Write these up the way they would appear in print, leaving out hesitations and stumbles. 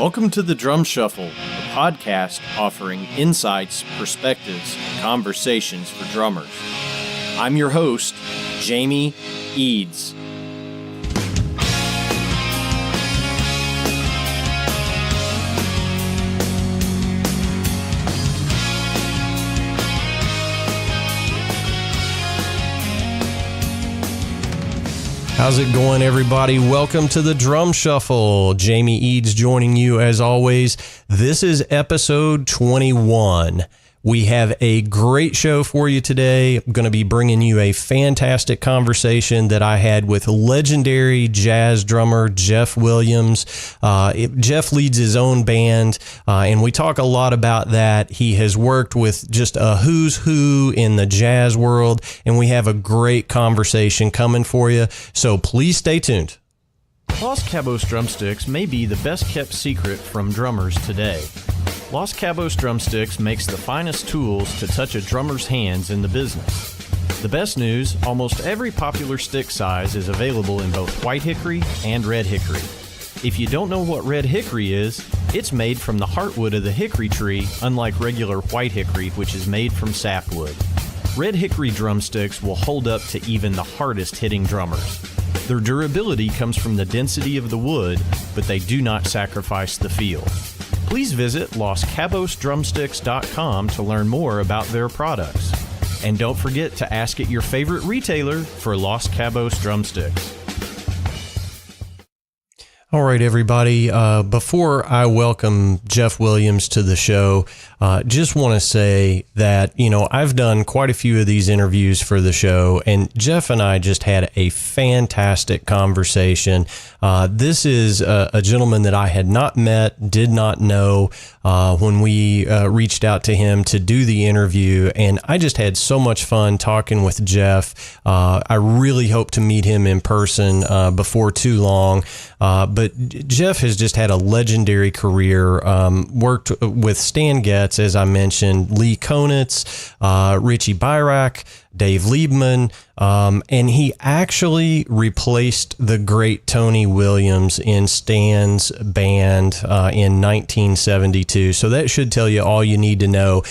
Welcome to the Drum Shuffle, a podcast offering insights, perspectives, and conversations for drummers. I'm your host, Jamie Eads. How's it going, everybody? Welcome to the Drum Shuffle. Jamie Eads joining you as always. This is episode 21. We have a great show for you today. I'm going to be bringing you a fantastic conversation that I had with legendary jazz drummer Jeff Williams. Jeff leads his own band, and we talk a lot about that. He has worked with just a who's who in the jazz world, and we have a great conversation coming for you, so please stay tuned. Los Cabos drumsticks may be the best kept secret from drummers today. Los Cabos drumsticks makes the finest tools to touch a drummer's hands in the business. The best news, almost every popular stick size is available in both white hickory and red hickory. If you don't know what red hickory is, it's made from the heartwood of the hickory tree, unlike regular white hickory, which is made from sapwood. Red hickory drumsticks will hold up to even the hardest hitting drummers. Their durability comes from the density of the wood, but they do not sacrifice the feel. Please visit LosCabosDrumsticks.com to learn more about their products. And don't forget to ask at your favorite retailer for Los Cabos drumsticks. All right, everybody. Before I welcome Jeff Williams to the show, just want to say that, I've done quite a few of these interviews for the show, and Jeff and I just had a fantastic conversation. This is a gentleman that I had not met, did not know when we reached out to him to do the interview, and I just had so much fun talking with Jeff. I really hope to meet him in person before too long. But Jeff has just had a legendary career, worked with Stan Getz, as I mentioned, Lee Konitz, Richie Beirach, Dave Liebman, and he actually replaced the great Tony Williams in Stan's band in 1972. So that should tell you all you need to know.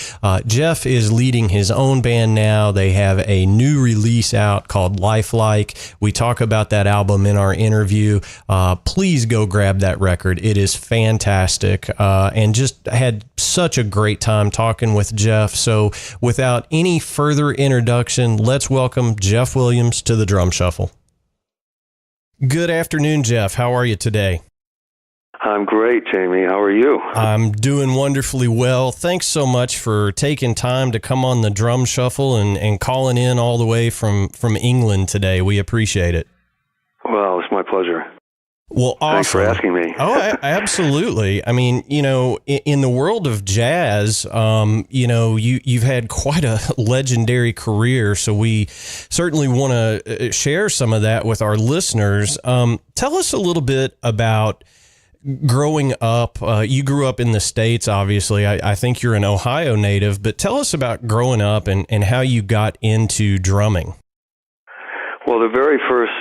Jeff is leading his own band now. They have a new release out called Lifelike. We talk about that album in our interview. Please go grab that record. It is fantastic, and just had such a great time talking with Jeff. So without any further introduction, let's welcome Jeff Williams to the Drum Shuffle. Good afternoon, Jeff. How are you today? I'm great, Jamie. How are you? I'm doing wonderfully well. Thanks so much for taking time to come on the Drum Shuffle and calling in all the way from England today. We appreciate it. Well, it's my pleasure. Well, awesome. Thanks for asking me. Oh, absolutely. I mean, in the world of jazz, you've had quite a legendary career, so we certainly want to share some of that with our listeners. Tell us a little bit about growing up. You grew up in the States, obviously. I think you're an Ohio native, but tell us about growing up and how you got into drumming. Well, the very first,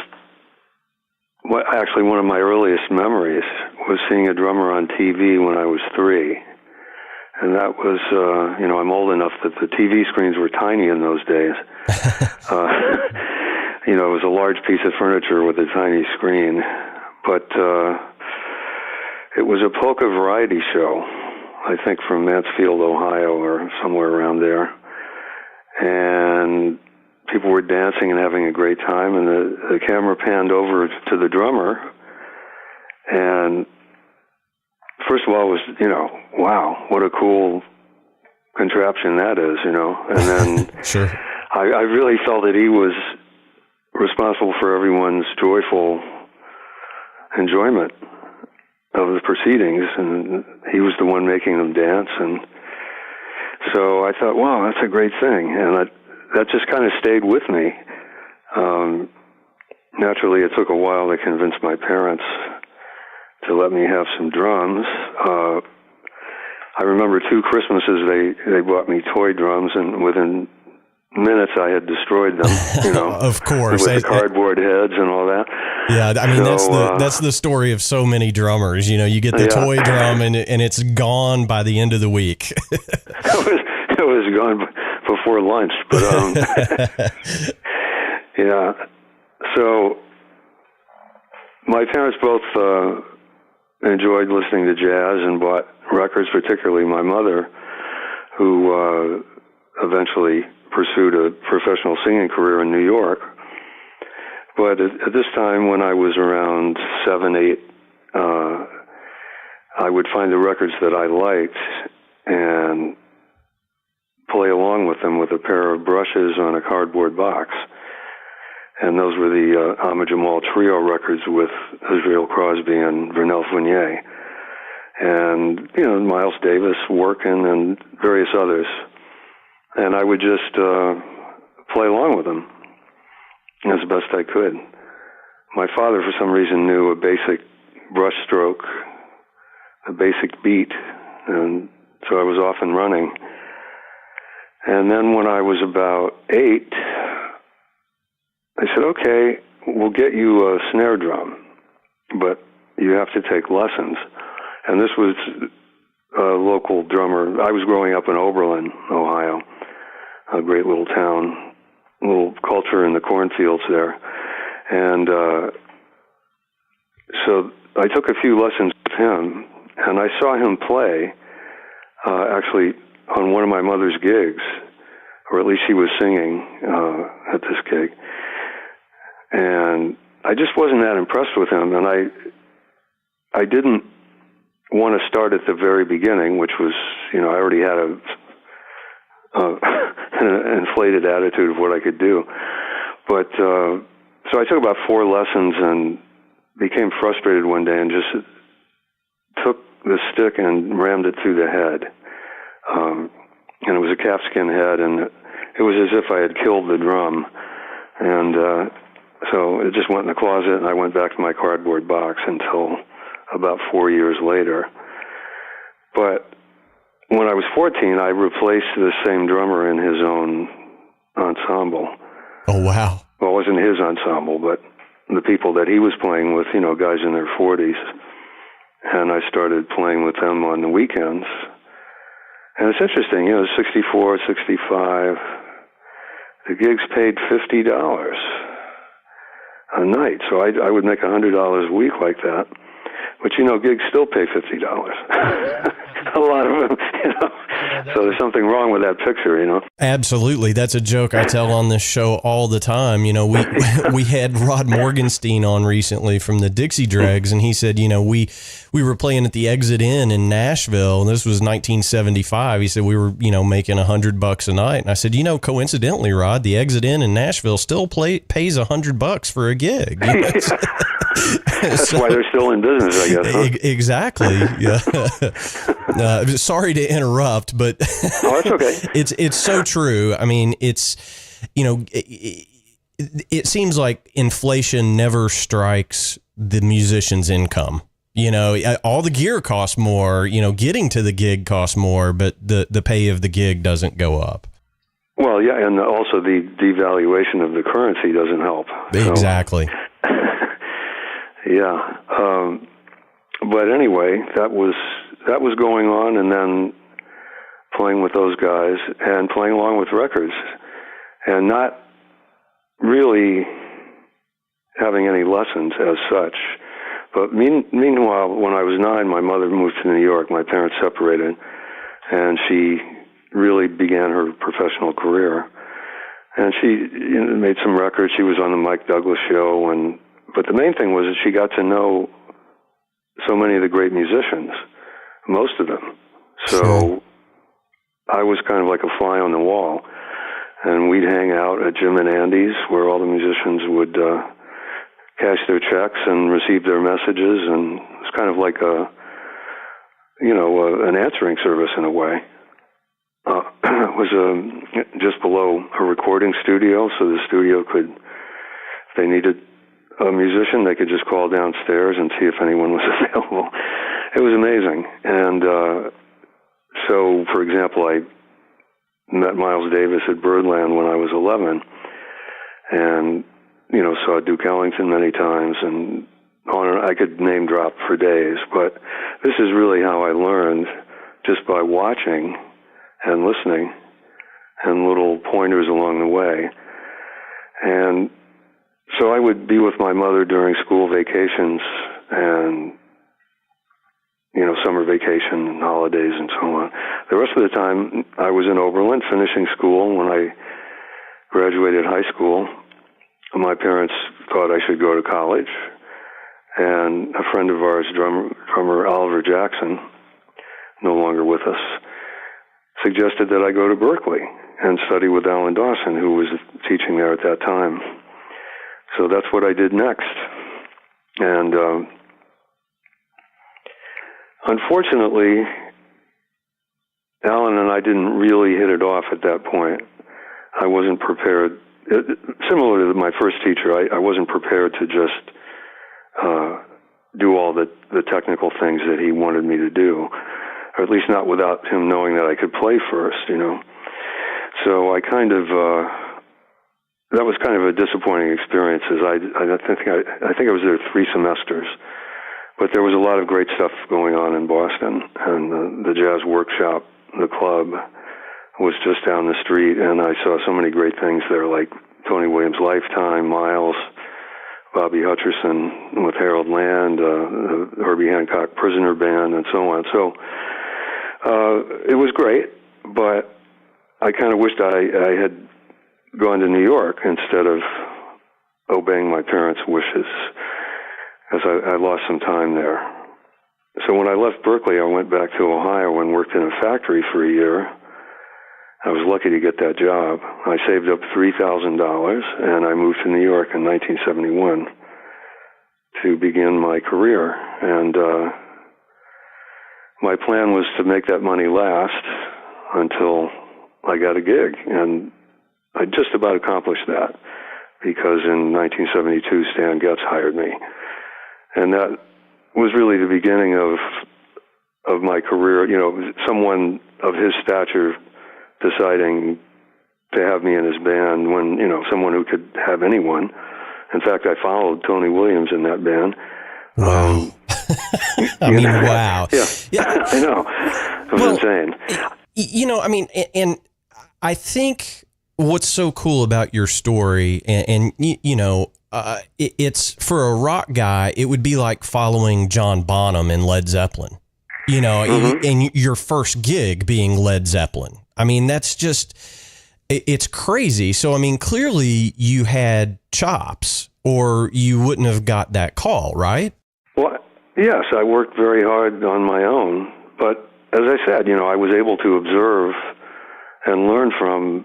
actually one of my earliest memories was seeing a drummer on TV when I was 3. And that was, I'm old enough that the TV screens were tiny in those days. It was a large piece of furniture with a tiny screen. But it was a polka variety show, I think from Mansfield, Ohio, or somewhere around there. And people were dancing and having a great time, and the camera panned over to the drummer. And first of all, it was, wow, what a cool contraption that is, And then Sure. I really felt that he was responsible for everyone's joyful enjoyment of the proceedings, and he was the one making them dance. And so I thought, wow, that's a great thing. And that just kind of stayed with me. Naturally, it took a while to convince my parents to let me have some drums. I remember 2 Christmases they bought me toy drums, and within minutes I had destroyed them, you know. Of course. With the cardboard heads and all that. Yeah, I mean, that's the story of so many drummers. You know, you get the toy drum and it's gone by the end of the week. It was gone before lunch, but yeah. So my parents both enjoyed listening to jazz and bought records, particularly my mother, who eventually pursued a professional singing career in New York. But at this time, when I was around 7, 8, I would find the records that I liked and play along with them with a pair of brushes on a cardboard box. And those were the Ahmad Jamal Trio records with Israel Crosby and Vernel Fournier. And, you know, Miles Davis working and various others. And I would just play along with them as best I could. My father, for some reason, knew a basic brush stroke, a basic beat, and so I was off and running. And then when I was about 8, I said, okay, we'll get you a snare drum, but you have to take lessons. And this was a local drummer. I was growing up in Oberlin, Ohio, a great little town, little culture in the cornfields there. And so I took a few lessons with him, and I saw him play, actually, on one of my mother's gigs, or at least she was singing at this gig. And I just wasn't that impressed with him, and I didn't want to start at the very beginning, which was, you know, I already had an inflated attitude of what I could do. But so I took about 4 lessons and became frustrated one day and just took the stick and rammed it through the head. And it was a calfskin head, and it was as if I had killed the drum. And so it just went in the closet, and I went back to my cardboard box until about 4 years later. But when I was 14, I replaced the same drummer in his own ensemble. Oh, wow. Well, it wasn't his ensemble, but the people that he was playing with, you know, guys in their 40s. And I started playing with them on the weekends. And it's interesting, you know, 64, 65, the gigs paid $50 a night. So I would make $100 a week like that. But, you know, gigs still pay $50. A lot of them, you know. So there's something wrong with that picture, you know. Absolutely. That's a joke I tell on this show all the time. You know, we had Rod Morgenstein on recently from the Dixie Dregs, and he said, you know, we were playing at the Exit Inn in Nashville, and this was 1975. He said we were, you know, making $100 a night. And I said, you know, coincidentally, Rod, the Exit Inn in Nashville still pays $100 for a gig. You know? That's why they're still in business, I guess. Huh? Exactly. Yeah. Sorry to interrupt, but oh, that's okay. It's so true. I mean, it's, you know, it seems like inflation never strikes the musician's income. You know, all the gear costs more, you know, getting to the gig costs more, but the pay of the gig doesn't go up. Well, yeah, and also the devaluation of the currency doesn't help. Exactly. So, yeah. But anyway, that was going on, and then playing with those guys and playing along with records and not really having any lessons as such. But meanwhile, when I was 9, my mother moved to New York. My parents separated, and she really began her professional career. And she, you know, made some records. She was on the Mike Douglas show, but the main thing was that she got to know so many of the great musicians, most of them. So sure. I was kind of like a fly on the wall, and we'd hang out at Jim and Andy's, where all the musicians would cash their checks and receive their messages, and it was kind of like an answering service in a way. It was just below a recording studio, so the studio could, if they needed a musician, they could just call downstairs and see if anyone was available. It was amazing. And so, for example, met Miles Davis at Birdland when I was 11, and saw Duke Ellington many times, and I could name drop for days. But this is really how I learned, just by watching and listening, and little pointers along the way. And so I would be with my mother during school vacations and summer vacation and holidays and so on. The rest of the time, I was in Oberlin finishing school. When I graduated high school, my parents thought I should go to college, and a friend of ours, drummer Oliver Jackson, no longer with us, suggested that I go to Berkeley and study with Alan Dawson, who was teaching there at that time. So that's what I did next. And unfortunately, Alan and I didn't really hit it off at that point. I wasn't prepared. Similar to my first teacher, I wasn't prepared to just do all the technical things that he wanted me to do, or at least not without him knowing that I could play first, So I kind of, that was kind of a disappointing experience, as I think I was there 3 semesters. But there was a lot of great stuff going on in Boston, and the Jazz Workshop, the club, was just down the street, and I saw so many great things there, like Tony Williams' Lifetime, Miles, Bobby Hutcherson with Harold Land, the Herbie Hancock Prisoner Band, and so on. So it was great, but I kind of wished I had gone to New York instead of obeying my parents' wishes, because I lost some time there. So when I left Berkeley, I went back to Ohio and worked in a factory for a year. I was lucky to get that job. I saved up $3,000, and I moved to New York in 1971 to begin my career. And my plan was to make that money last until I got a gig. And I just about accomplished that, because in 1972, Stan Getz hired me. And that was really the beginning of my career. Someone of his stature deciding to have me in his band when, someone who could have anyone. In fact, I followed Tony Williams in that band. Wow. Wow. Yeah, I know. It was insane. And I think what's so cool about your story, and it's, for a rock guy, it would be like following John Bonham and Led Zeppelin, and your first gig being Led Zeppelin. That's just, it's crazy. So, clearly you had chops, or you wouldn't have got that call, right? Well, yes, I worked very hard on my own. But as I said, I was able to observe and learn from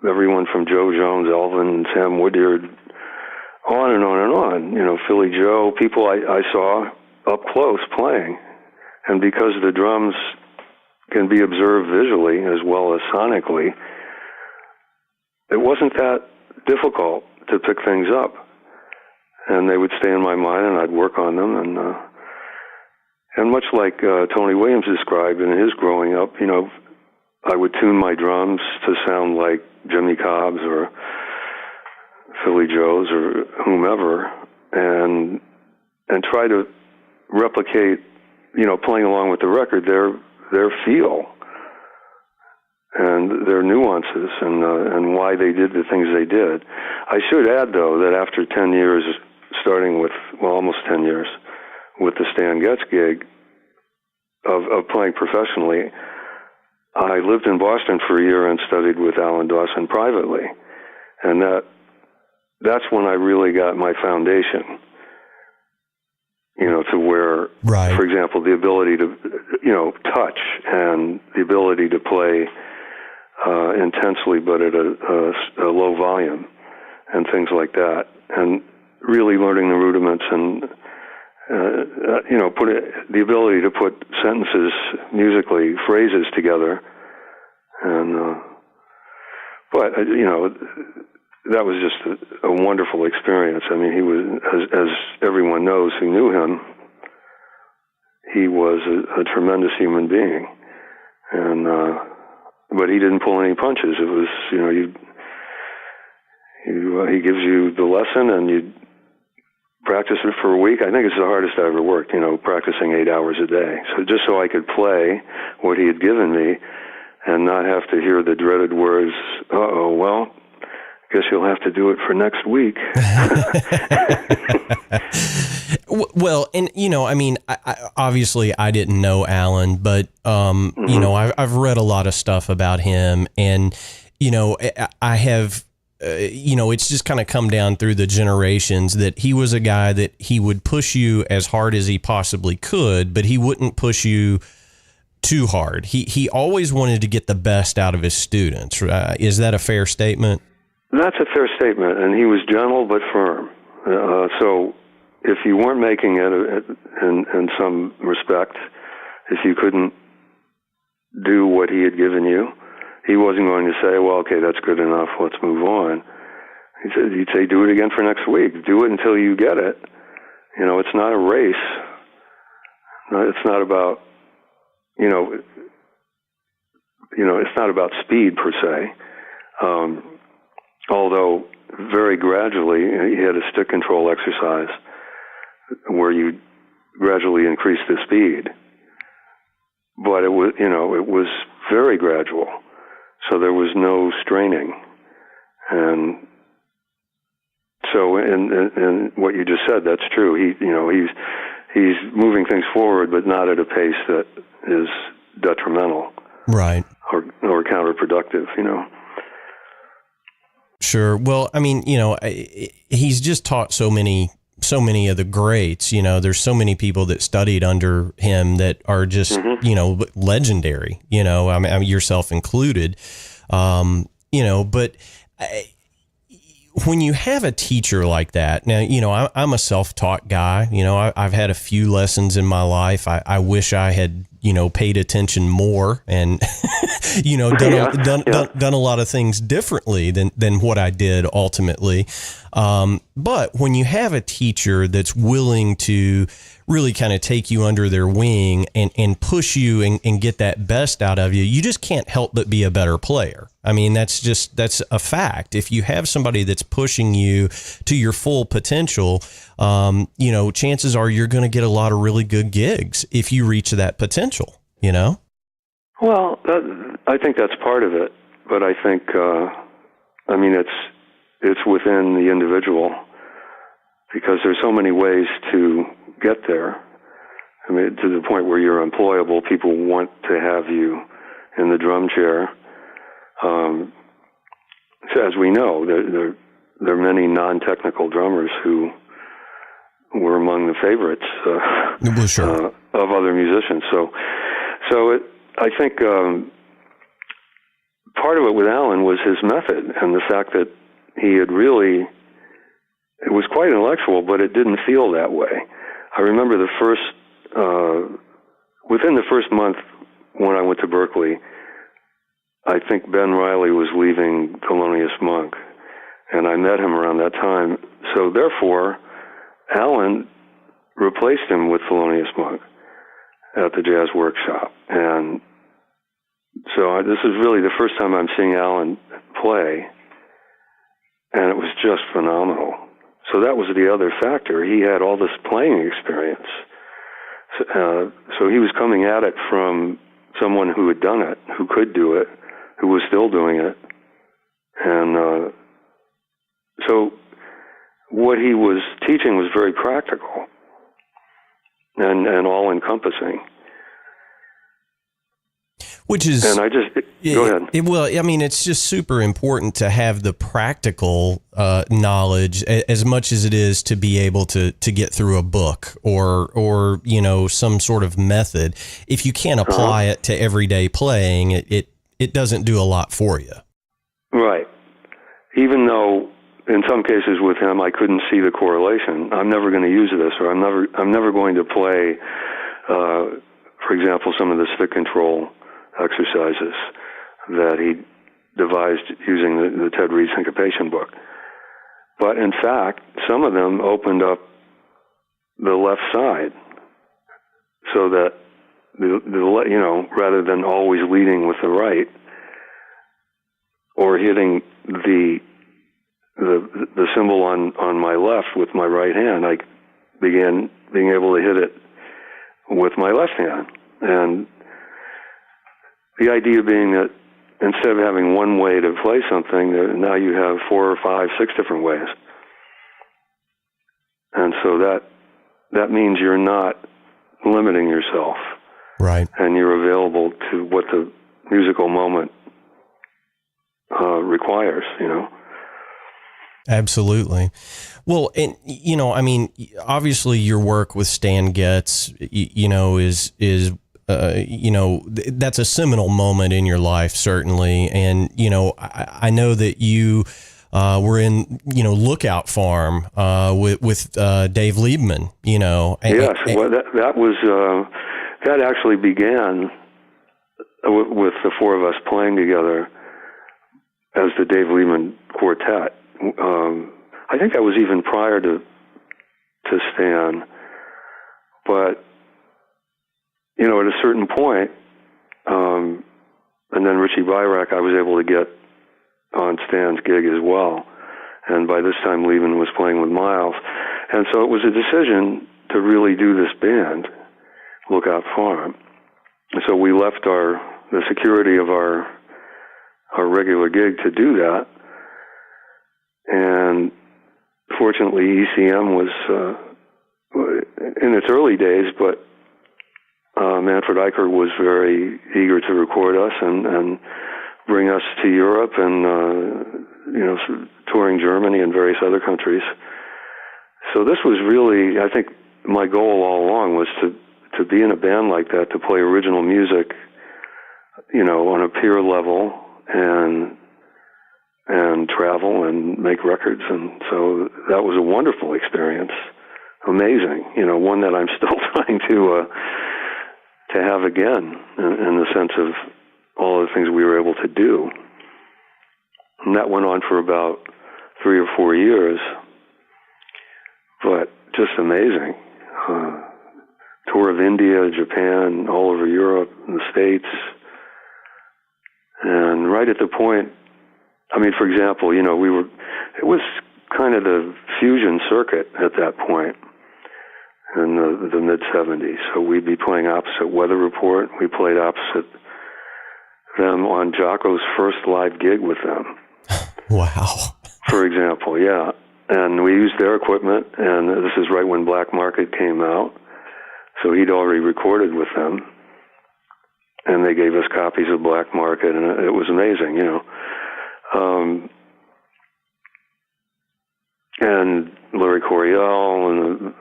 everyone from Joe Jones, Elvin, Sam Woodyard, on and on and on. Philly Joe, people I saw up close playing. And because the drums can be observed visually as well as sonically, it wasn't that difficult to pick things up. And they would stay in my mind, and I'd work on them. And much like Tony Williams described in his growing up, I would tune my drums to sound like Jimmy Cobb's or Philly Joe's or whomever, and try to replicate, playing along with the record, their feel and their nuances and why they did the things they did. I should add, though, that after 10 years, starting with, almost 10 years, with the Stan Getz gig of playing professionally, I lived in Boston for a year and studied with Alan Dawson privately. And that's when I really got my foundation, to where, right, for example, the ability to, touch and the ability to play intensely but at a low volume and things like that. And really learning the rudiments and, the ability to put sentences musically, phrases together. And, but, that was just a wonderful experience. He was, as everyone knows who knew him, he was a tremendous human being. And but he didn't pull any punches. It was, he gives you the lesson and you practice it for a week. I think it's the hardest I ever worked, practicing 8 hours a day. So just so I could play what he had given me and not have to hear the dreaded words, well, guess you'll have to do it for next week. Well, and, I obviously I didn't know Alan, but, I've read a lot of stuff about him, and, I have, it's just kind of come down through the generations that he was a guy that he would push you as hard as he possibly could, but he wouldn't push you too hard. He always wanted to get the best out of his students. Is that a fair statement? That's a fair statement, and he was gentle but firm. So if you weren't making it in some respect, if you couldn't do what he had given you, he wasn't going to say, well, okay, that's good enough, let's move on. He'd say, do it again for next week. Do it until you get it. It's not a race. It's not about, it's not about speed per se. Although very gradually, he had a stick control exercise where you gradually increase the speed. But it was very gradual. So there was no straining. And so in what you just said, that's true. He's moving things forward, but not at a pace that is detrimental. Right. Or counterproductive, Sure. Well, he's just taught so many of the greats. There's so many people that studied under him that are just, legendary, yourself included. But when you have a teacher like that, now, I'm a self-taught guy. I've had a few lessons in my life. I wish I had, paid attention more and, done a lot of things differently than what I did ultimately. But when you have a teacher that's willing to really kind of take you under their wing and push you and get that best out of you, you just can't help but be a better player. That's a fact. If you have somebody that's pushing you to your full potential, chances are you're going to get a lot of really good gigs if you reach that potential, Well, I think that's part of it, but I think, it's within the individual because there's so many ways to get there. To the point where you're employable, people want to have you in the drum chair. So as we know, there are many non-technical drummers who were among the favorites of other musicians. I think part of it with Alan was his method and the fact that he had really, it was quite intellectual, but it didn't feel that way. I remember within the first month when I went to Berkeley, I think Ben Riley was leaving Thelonious Monk, and I met him around that time. So therefore, Alan replaced him with Thelonious Monk at the Jazz Workshop. And so this is really the first time I'm seeing Alan play, and it was just phenomenal. So that was the other factor. He had all this playing experience. So he was coming at it from someone who had done it, who could do it, who was still doing it. And so what he was teaching was very practical and all-encompassing. Which is, and I just go ahead. It's just super important to have the practical knowledge as much as it is to be able to get through a book or some sort of method. If you can't apply it to everyday playing, it doesn't do a lot for you. Right. Even though in some cases with him I couldn't see the correlation. I'm never going to use this, or I'm never going to play, for example, some of the stick control exercises that he devised using the Ted Reed syncopation book. But in fact, some of them opened up the left side so that, rather than always leading with the right, or hitting the cymbal on my left with my right hand. I began being able to hit it with my left hand. And the idea being that instead of having one way to play something, now you have 4 or 5, 6 different ways. And so that means you're not limiting yourself. Right. And you're available to what the musical moment requires, Absolutely. Well, and, I mean, obviously your work with Stan Getz, is that's a seminal moment in your life, certainly. And, I know that you were in, Lookout Farm with Dave Liebman, Yes, well, that was, that actually began with the 4 of us playing together as the Dave Liebman Quartet. I think that was even prior to Stan, but at a certain point, and then Richie Beirach, I was able to get on Stan's gig as well, and by this time Liebman was playing with Miles, and so it was a decision to really do this band, Lookout Farm. And so we left the security of our regular gig to do that. And fortunately, ECM was in its early days, but Manfred Eicher was very eager to record us and bring us to Europe and, touring Germany and various other countries. So this was really, I think, my goal all along was to be in a band like that, to play original music, on a peer level and travel and make records. And so that was a wonderful experience. Amazing. One that I'm still trying to have again in the sense of all the things we were able to do. And that went on for about 3 or 4 years, but just amazing. Tour of India, Japan, all over Europe, and the States. And right at the point, for example, it was kind of the fusion circuit at that point in the mid-'70s. So we'd be playing opposite Weather Report. We played opposite them on Jocko's first live gig with them. Wow. For example, yeah. And we used their equipment, and this is right when Black Market came out. So he'd already recorded with them, and they gave us copies of Black Market, and it was amazing, and Larry Coryell and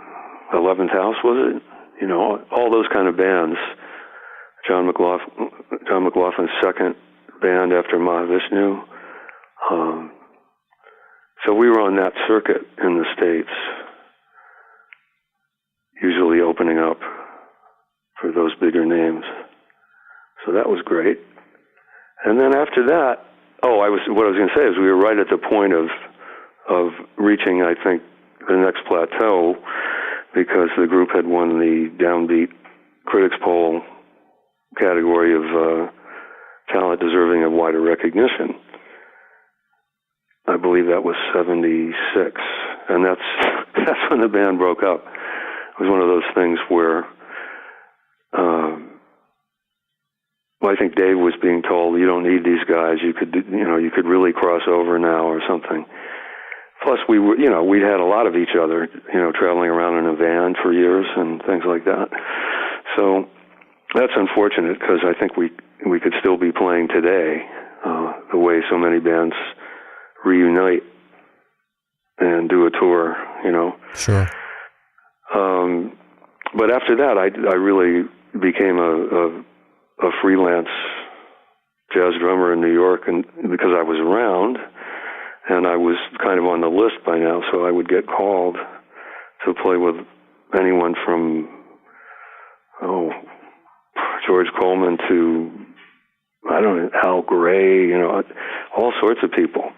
the 11th House, was it? All those kind of bands. John McLaughlin's second band after Mahavishnu. So we were on that circuit in the States, usually opening up for those bigger names. So that was great. And then after that, what I was going to say is we were right at the point of reaching, I think, the next plateau, because the group had won the Downbeat Critics Poll category of talent deserving of wider recognition. I believe that was 76, and that's when the band broke up. It was one of those things where I think Dave was being told, you don't need these guys. You could really cross over now or something. Plus, we had a lot of each other, traveling around in a van for years and things like that. So that's unfortunate, because I think we could still be playing today, the way so many bands reunite and do a tour, Sure. But after that, I really became a freelance jazz drummer in New York, and because I was around, and I was kind of on the list by now, so I would get called to play with anyone from George Coleman to Al Gray, all sorts of people,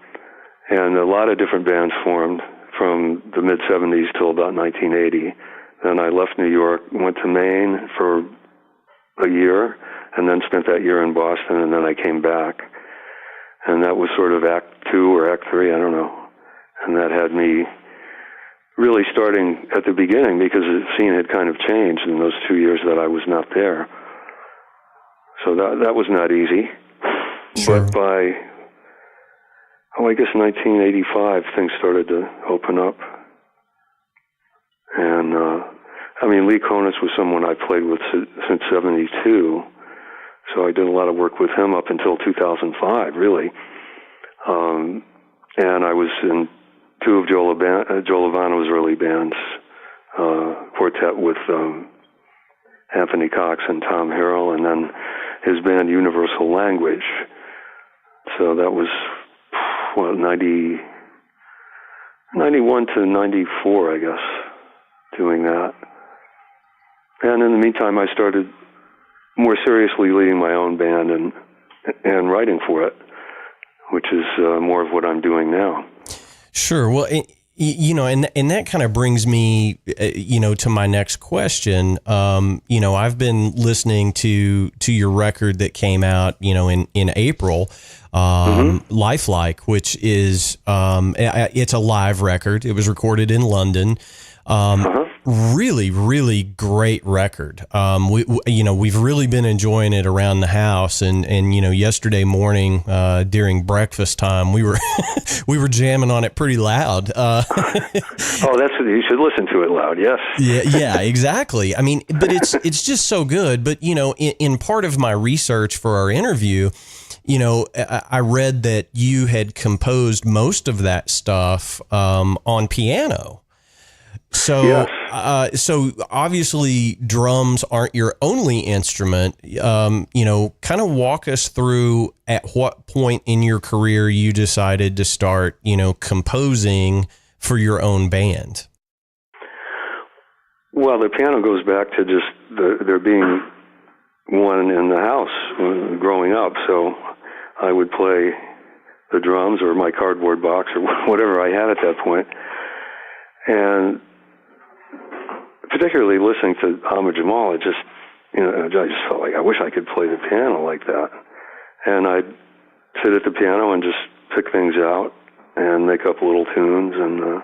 and a lot of different bands formed from the mid-'70s till about 1980. Then I left New York, went to Maine for a year, and then spent that year in Boston, and then I came back. And that was sort of Act 2 or Act 3, I don't know. And that had me really starting at the beginning, because the scene had kind of changed in those 2 years that I was not there. So that was not easy. Sure. But by, I guess 1985, things started to open up. And, Lee Konitz was someone I played with since 72. So I did a lot of work with him up until 2005, really. And I was in two of Joe Lovano's early bands, quartet with Anthony Cox and Tom Harrell, and then his band Universal Language. So that was, 91 to 94, I guess, doing that. And in the meantime, I started more seriously leading my own band and writing for it, which is more of what I'm doing now. Sure. Well, and that kind of brings me, to my next question. I've been listening to your record that came out, in April, Lifelike, which is, it's a live record. It was recorded in London. Really, really great record. We've really been enjoying it around the house, and yesterday morning during breakfast time, we were we were jamming on it pretty loud. Oh, that's you should listen to it loud. Yes. Yeah, exactly. But it's just so good. But in part of my research for our interview, I read that you had composed most of that stuff on piano. So, yes. So obviously drums aren't your only instrument. Kind of walk us through at what point in your career you decided to start, composing for your own band. Well, the piano goes back to just there being one in the house growing up. So I would play the drums or my cardboard box or whatever I had at that point. And particularly listening to Ahmad Jamal, I just felt like I wish I could play the piano like that. And I'd sit at the piano and just pick things out and make up little tunes. And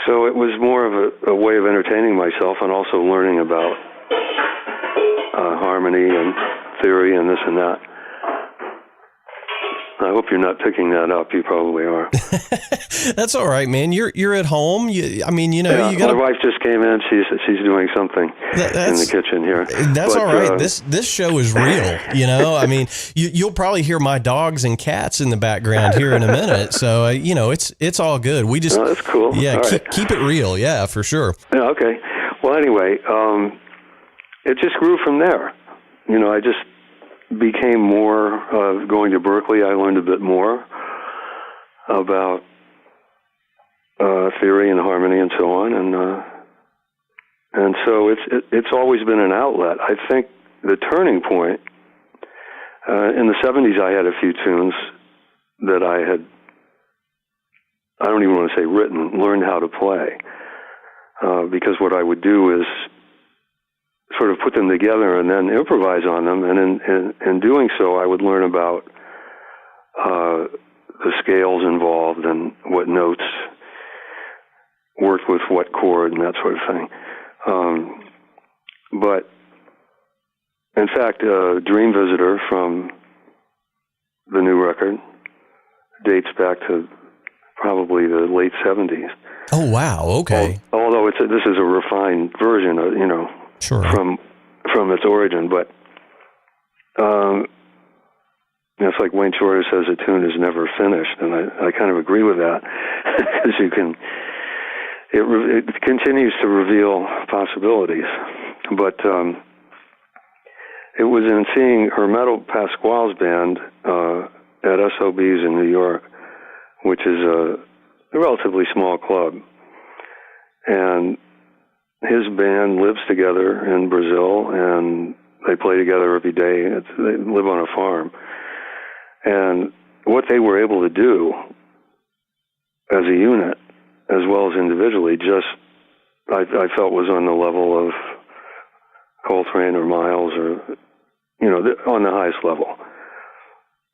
so it was more of a way of entertaining myself and also learning about harmony and theory and this and that. I hope you're not picking that up. You probably are. That's all right, man. You're at home. You got. My wife just came in. She's doing something in the kitchen here. That's all right. This show is real. You'll probably hear my dogs and cats in the background here in a minute. So it's all good. We just that's cool. Yeah, keep it real. Yeah, for sure. Yeah. Okay. Well, anyway, it just grew from there. I just became more going to Berkeley. I learned a bit more about theory and harmony and so on, and so it's always been an outlet. I think the turning point in the 70s, I had a few tunes that I don't even want to say written, learned how to play, because what I would do is sort of put them together and then improvise on them. And in doing so, I would learn about the scales involved and what notes worked with what chord and that sort of thing. But in fact, Dream Visitor from the new record dates back to probably the late 70s. Oh, wow. Okay. Although this is a refined version of, sure, from its origin, but it's like Wayne Shorter says, a tune is never finished, and I kind of agree with that, because it continues to reveal possibilities. But it was in seeing Hermeto Pasquale's band at SOB's in New York, which is a relatively small club, and his band lives together in Brazil, and they play together every day. They live on a farm. And what they were able to do as a unit, as well as individually, I felt was on the level of Coltrane or Miles, or, on the highest level.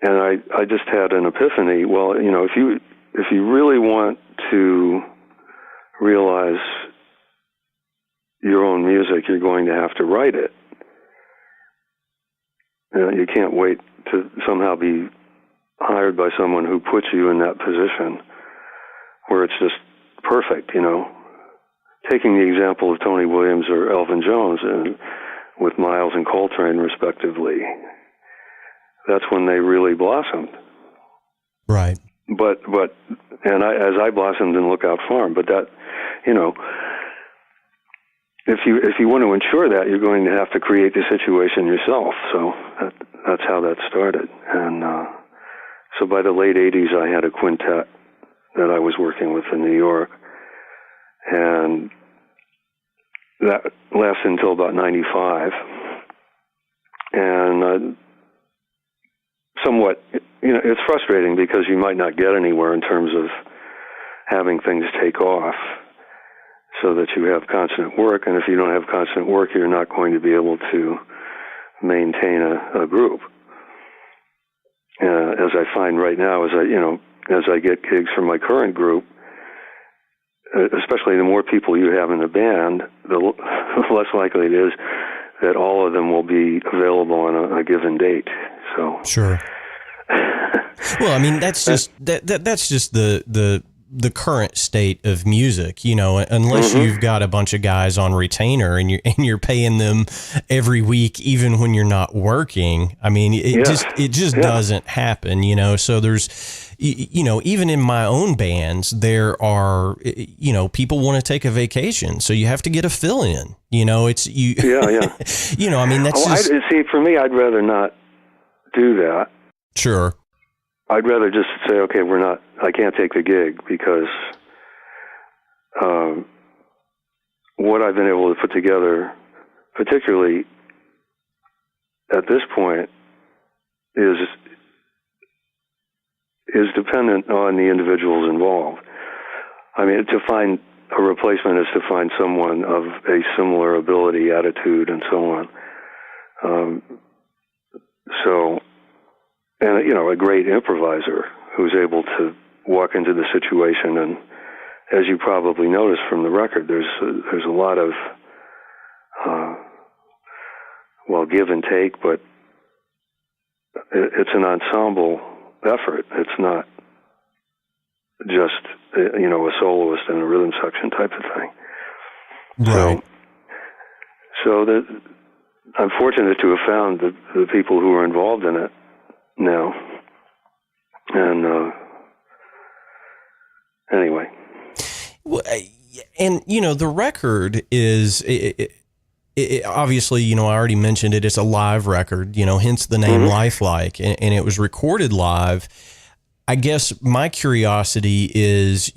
And I just had an epiphany. Well, if you really want to realize your own music, you're going to have to write it. You can't wait to somehow be hired by someone who puts you in that position where it's just perfect, Taking the example of Tony Williams or Elvin Jones and with Miles and Coltrane, respectively, that's when they really blossomed. Right. As I blossomed in Lookout Farm, but that, if you want to ensure that, you're going to have to create the situation yourself. So that's how that started. And so by the late 80s, I had a quintet that I was working with in New York. And that lasted until about 95. And somewhat, it's frustrating because you might not get anywhere in terms of having things take off so that you have constant work. And if you don't have constant work, you're not going to be able to maintain a group. As I find right now, as I get gigs from my current group, especially the more people you have in the band, the less likely it is that all of them will be available on a given date. So sure. Well, I mean, that's just that's just the current state of music, unless you've got a bunch of guys on retainer and you're paying them every week, even when you're not working. I mean, it just doesn't happen, So there's, even in my own bands, there are, people want to take a vacation, so you have to get a fill in. It's you. Yeah. I mean, that's see, for me, I'd rather not do that. Sure. I'd rather just say, okay, I can't take the gig because what I've been able to put together, particularly at this point, is dependent on the individuals involved. I mean, to find a replacement is to find someone of a similar ability, attitude, and so on. And a great improviser who's able to walk into the situation. And as you probably noticed from the record, there's a lot of give and take, but it's an ensemble effort. It's not just a soloist and a rhythm section type of thing. Right. So I'm fortunate to have found the people who are involved in it now. And anyway. Well, and the record is it obviously, I already mentioned it. It's a live record, hence the name Lifelike, and it was recorded live. I guess my curiosity is,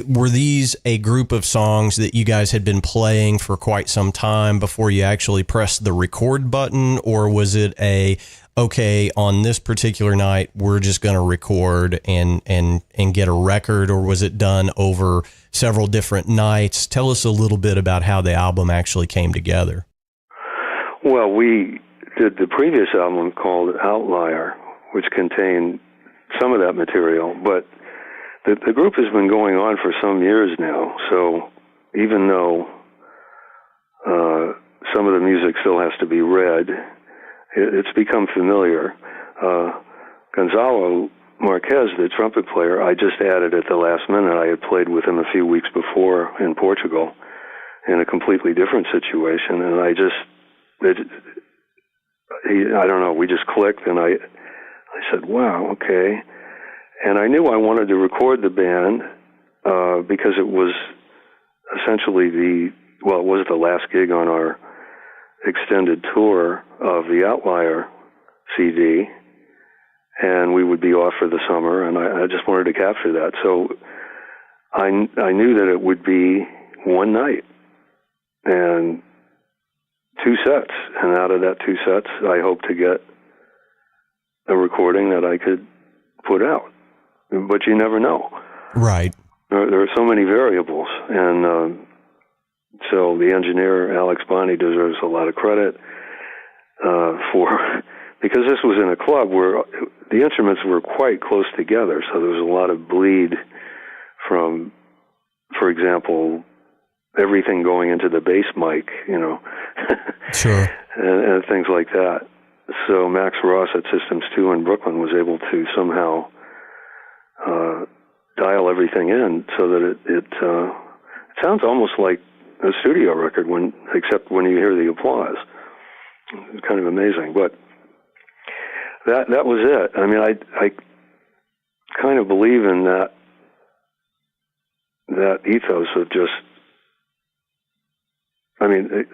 were these a group of songs that you guys had been playing for quite some time before you actually pressed the record button, or was it okay, on this particular night, we're just going to record and get a record, or was it done over several different nights? Tell us a little bit about how the album actually came together. Well, we did the previous album called Outlier, which contained some of that material, but the group has been going on for some years now, so even though some of the music still has to be read, it's become familiar. Gonzalo Marquez, the trumpet player, I just added at the last minute. I had played with him a few weeks before in Portugal in a completely different situation, and I don't know, we just clicked, and I said, wow, okay. And I knew I wanted to record the band because it was essentially it was the last gig on our extended tour of the Outlier CD, and we would be off for the summer, and I just wanted to capture that. So I knew that it would be one night and two sets, and out of that two sets, I hope to get a recording that I could put out. But you never know. Right. There are so many variables, and so the engineer, Alex Bonney, deserves a lot of credit for because this was in a club where the instruments were quite close together, so there was a lot of bleed from, for example, everything going into the bass mic, Sure. and things like that. So Max Ross at Systems 2 in Brooklyn was able to somehow dial everything in so that it sounds almost like a studio record, except when you hear the applause. It's kind of amazing, but that was it. I mean, I kind of believe in that ethos of just, having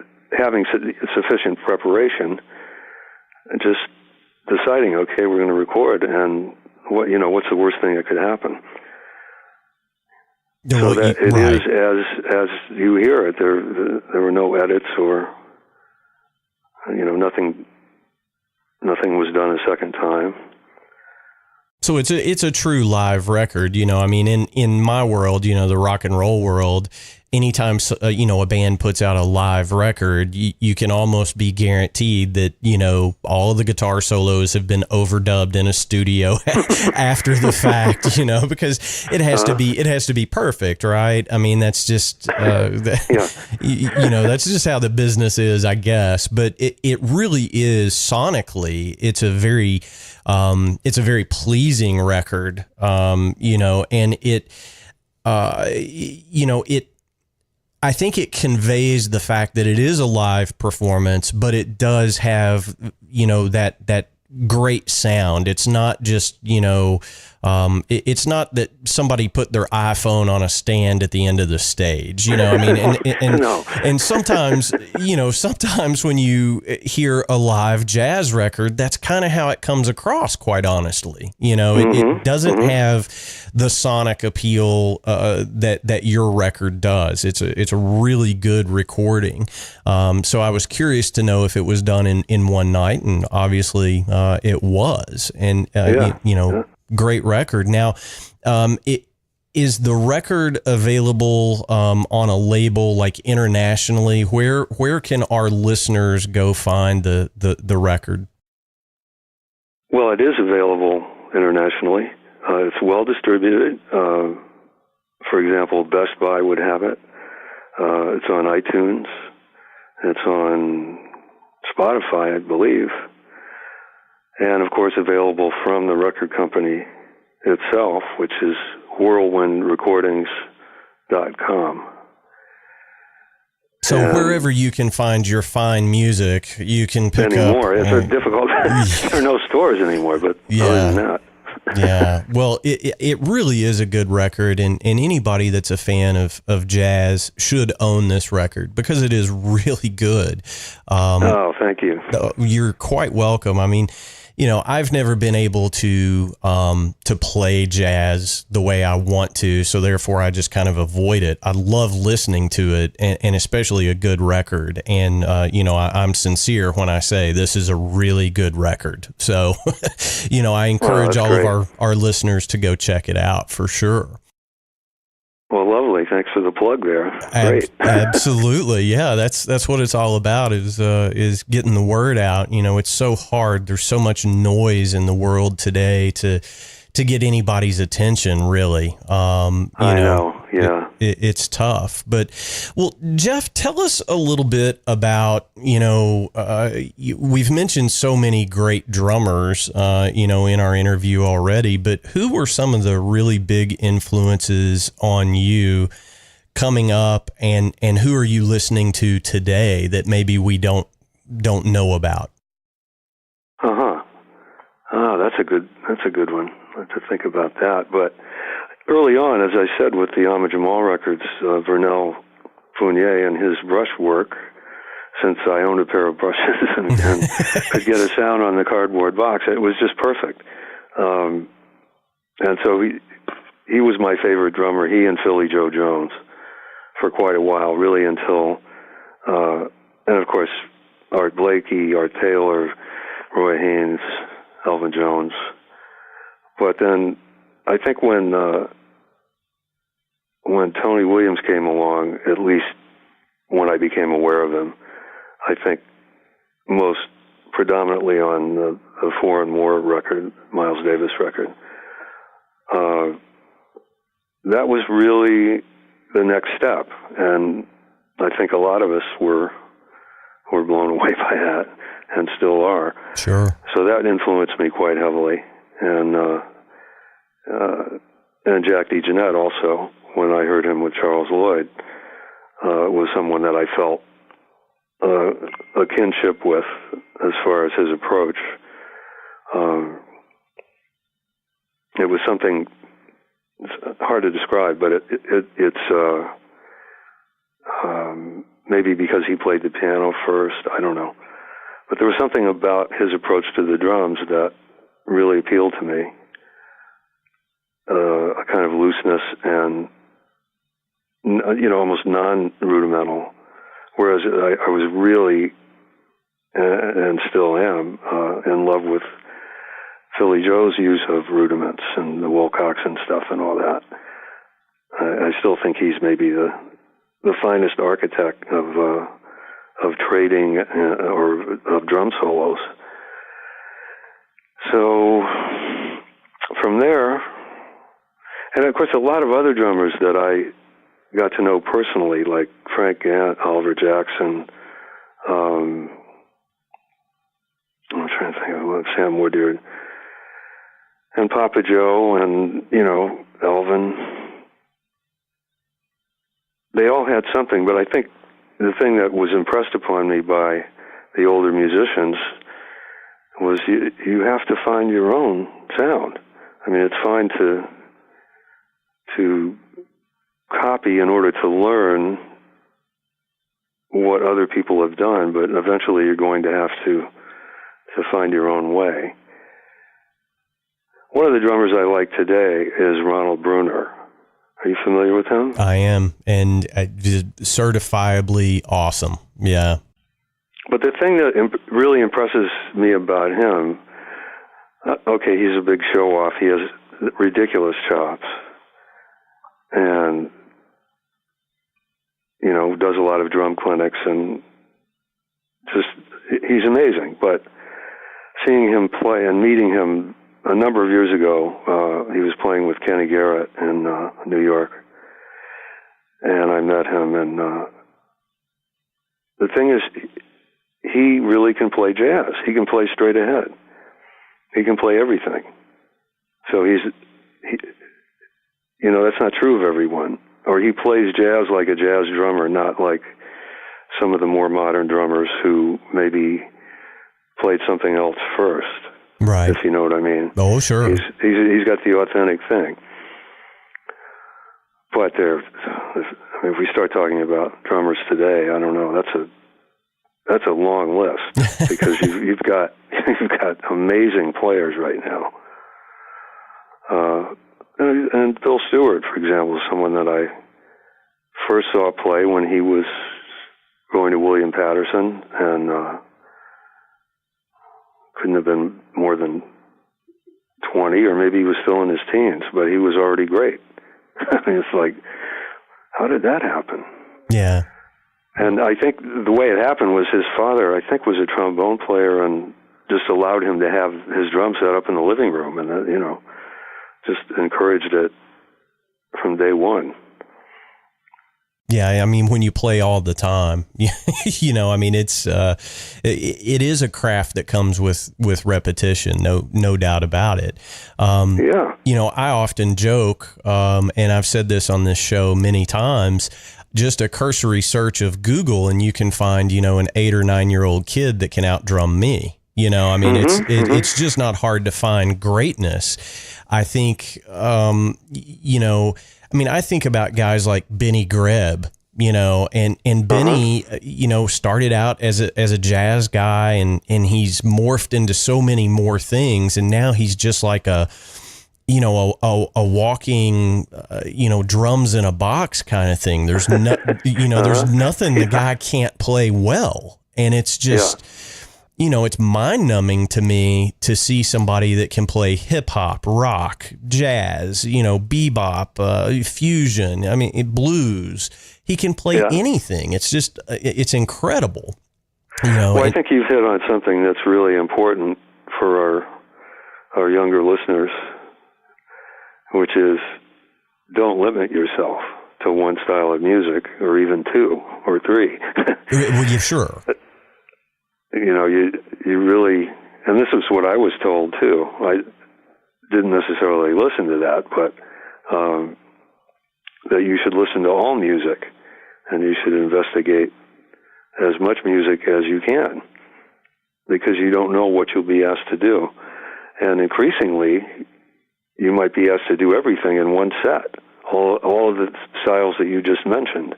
sufficient preparation, and just deciding, okay, we're going to record, and what's the worst thing that could happen? So that it is as you hear it. There were no edits or nothing was done a second time. So it's a true live record, in my world, the rock and roll world, anytime, a band puts out a live record, you can almost be guaranteed that, all of the guitar solos have been overdubbed in a studio after the fact, because it has to be perfect, right? I mean, that's just, that's just how the business is, I guess. But it really is sonically, it's a very pleasing record, and I think it conveys the fact that it is a live performance, but it does have, that great sound. It's not just, it's not that somebody put their iPhone on a stand at the end of the stage, and sometimes, sometimes when you hear a live jazz record, that's kind of how it comes across, quite honestly. It doesn't have the sonic appeal that your record does. It's a really good recording. So I was curious to know if it was done in one night, and obviously it was. And great record. Now, is the record available on a label like internationally? Where can our listeners go find the record? Well, it is available internationally. It's well distributed. For example, Best Buy would have it. It's on iTunes. It's on Spotify, I believe. And, of course, available from the record company itself, which is whirlwindrecordings.com. So wherever you can find your fine music, you can pick anymore. up. It's difficult. There are no stores anymore, but other than that. Yeah. Well, it really is a good record, and anybody that's a fan of jazz should own this record because it is really good. Thank you. You're quite welcome. I mean, I've never been able to play jazz the way I want to, so therefore I just kind of avoid it. I love listening to it, and especially a good record. And I'm sincere when I say this is a really good record. So, I encourage all of our listeners to go check it out for sure. Well, lovely. Thanks for the plug there. Great. Absolutely. Yeah, that's what it's all about is getting the word out. It's so hard. There's so much noise in the world today to get anybody's attention, really. I know. Yeah. It's tough. But, well, Jeff, tell us a little bit about, we've mentioned so many great drummers, in our interview already, but who were some of the really big influences on you coming up, and who are you listening to today that maybe we don't know about? That's a good one. I have to think about that. But early on, as I said, with the Ahmad Jamal records, Vernel Fournier and his brush work, since I owned a pair of brushes and could get a sound on the cardboard box, it was just perfect. And so he was my favorite drummer, he and Philly Joe Jones, for quite a while, really until, and of course, Art Blakey, Art Taylor, Roy Haynes, Elvin Jones. But then I think when Tony Williams came along, at least when I became aware of him, I think most predominantly on the Four and More record, Miles Davis record. That was really the next step, and I think a lot of us were blown away by that, and still are. Sure. So that influenced me quite heavily, and Jack DeJohnette also, when I heard him with Charles Lloyd, was someone that I felt a kinship with as far as his approach. It was something hard to describe, but it's maybe because he played the piano first, I don't know. But there was something about his approach to the drums that really appealed to me. A kind of looseness and, almost non-rudimental. Whereas I was really, and still am, in love with Philly Joe's use of rudiments and the Wilcoxon stuff and all that. I still think he's maybe the finest architect of trading or of drum solos. So from there, and of course a lot of other drummers that I got to know personally, like Frank Gant, Oliver Jackson, I'm trying to think of Sam Woodyard, and Papa Joe, and, Elvin. They all had something, but I think the thing that was impressed upon me by the older musicians was you have to find your own sound. I mean, it's fine to copy in order to learn what other people have done, but eventually you're going to have to find your own way. One of the drummers I like today is Ronald Bruner. Are you familiar with him? I am, and certifiably awesome. Yeah. But the thing that really impresses me about him, okay, he's a big show-off. He has ridiculous chops, and does a lot of drum clinics, and just he's amazing. But seeing him play and meeting him a number of years ago, he was playing with Kenny Garrett in New York, and I met him, and the thing is, he really can play jazz. He can play straight ahead. He can play everything. So that's not true of everyone. Or he plays jazz like a jazz drummer, not like some of the more modern drummers who maybe played something else first. Right. If you know what I mean. Oh, sure. He's got the authentic thing. But if we start talking about drummers today, I don't know. That's a long list because you've got amazing players right now. And Bill Stewart, for example, is someone that I first saw play when he was going to William Patterson, and couldn't have been more than 20, or maybe he was still in his teens, but he was already great. I mean, it's like, how did that happen? Yeah. And I think the way it happened was his father, I think, was a trombone player and just allowed him to have his drum set up in the living room, and just encouraged it from day one. Yeah, I mean, when you play all the time, I mean, it is a craft that comes with repetition, no doubt about it. Yeah. I often joke, and I've said this on this show many times, just a cursory search of Google and you can find, an 8 or 9 year old kid that can outdrum me. I mean, it's just not hard to find greatness. I think, I think about guys like Benny Greb, and Benny, started out as a jazz guy, and he's morphed into so many more things. And now he's just like a walking, drums in a box kind of thing. There's there's nothing the guy can't play well. And it's just, it's mind numbing to me to see somebody that can play hip hop, rock, jazz, bebop, fusion. I mean, blues. He can play anything. It's just, it's incredible. Well, I think you've hit on something that's really important for our younger listeners, which is don't limit yourself to one style of music, or even two or three. Well, yeah, sure. You really, and this is what I was told too. I didn't necessarily listen to that, but that you should listen to all music, and you should investigate as much music as you can, because you don't know what you'll be asked to do. And increasingly, you might be asked to do everything in one set, all of the styles that you just mentioned.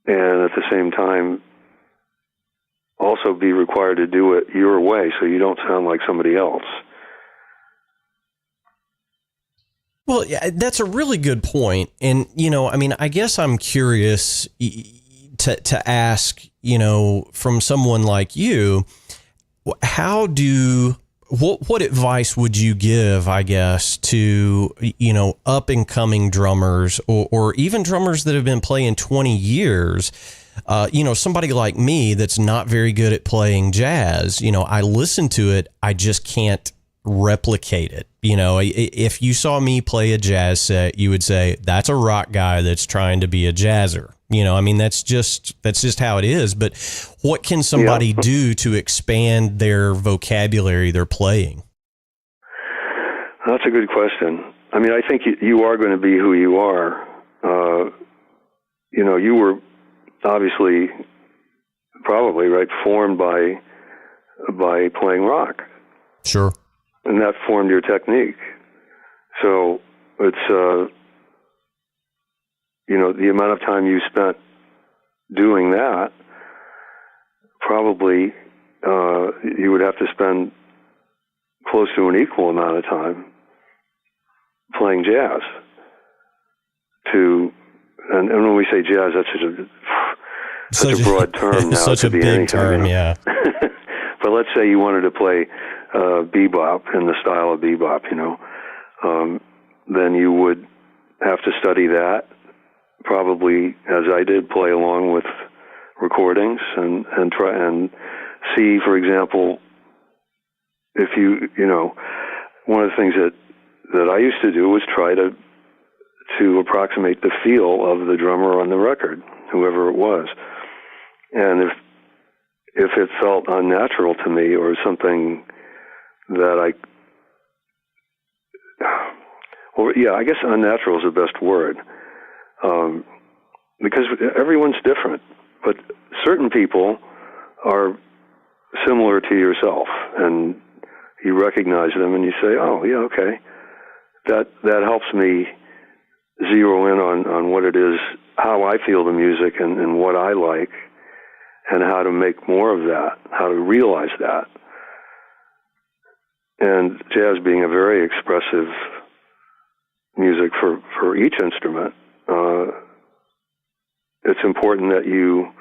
And at the same time, also be required to do it your way so you don't sound like somebody else. Well, yeah, that's a really good point. And, I guess I'm curious to ask, from someone like you, what advice would you give, I guess, to, up and coming drummers or even drummers that have been playing 20 years, somebody like me that's not very good at playing jazz, I listen to it, I just can't replicate it. If you saw me play a jazz set, you would say that's a rock guy that's trying to be a jazzer. That's just how it is. But what can somebody do to expand their vocabulary they're playing? That's a good question. I think you are going to be who you are. You were obviously, probably, right, formed by playing rock. Sure. And that formed your technique. So it's, the amount of time you spent doing that, probably you would have to spend close to an equal amount of time playing jazz. And when we say jazz, that's such a broad term now. Such a big term, yeah. But let's say you wanted to play bebop, in the style of bebop, then you would have to study that, probably, as I did, play along with recordings and try and see, for example, if one of the things that I used to do was try to approximate the feel of the drummer on the record, whoever it was. And if it felt unnatural to me, or something that I guess unnatural is the best word, because everyone's different, but certain people are similar to yourself, and you recognize them, and you say, oh, yeah, okay, that helps me zero in on what it is, how I feel the music, and what I like, and how to make more of that, how to realize that. And jazz being a very expressive music for each instrument, it's important that you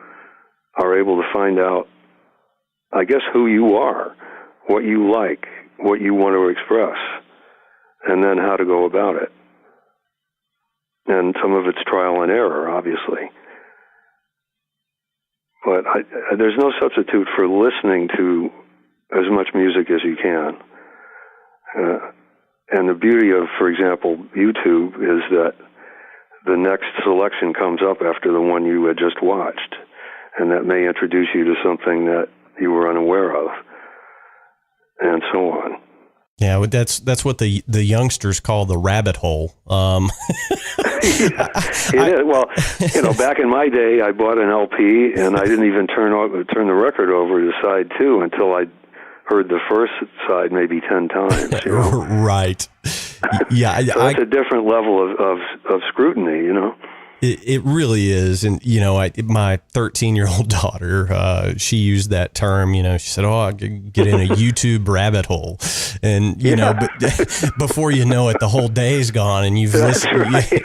are able to find out, I guess, who you are, what you like, what you want to express, and then how to go about it. And some of it's trial and error, obviously. But there's no substitute for listening to as much music as you can. And the beauty of, for example, YouTube is that the next selection comes up after the one you had just watched, and that may introduce you to something that you were unaware of, and so on. Yeah, that's what the youngsters call the rabbit hole. Well, back in my day, I bought an LP, and I didn't even turn the record over to side 2 until I heard the first side maybe 10 times. Right. Yeah. So that's a different level of scrutiny, It really is. And, my 13-year-old daughter, she used that term, she said, oh, I could get in a YouTube rabbit hole. And, but before you know it, the whole day's gone, and you've listened, right.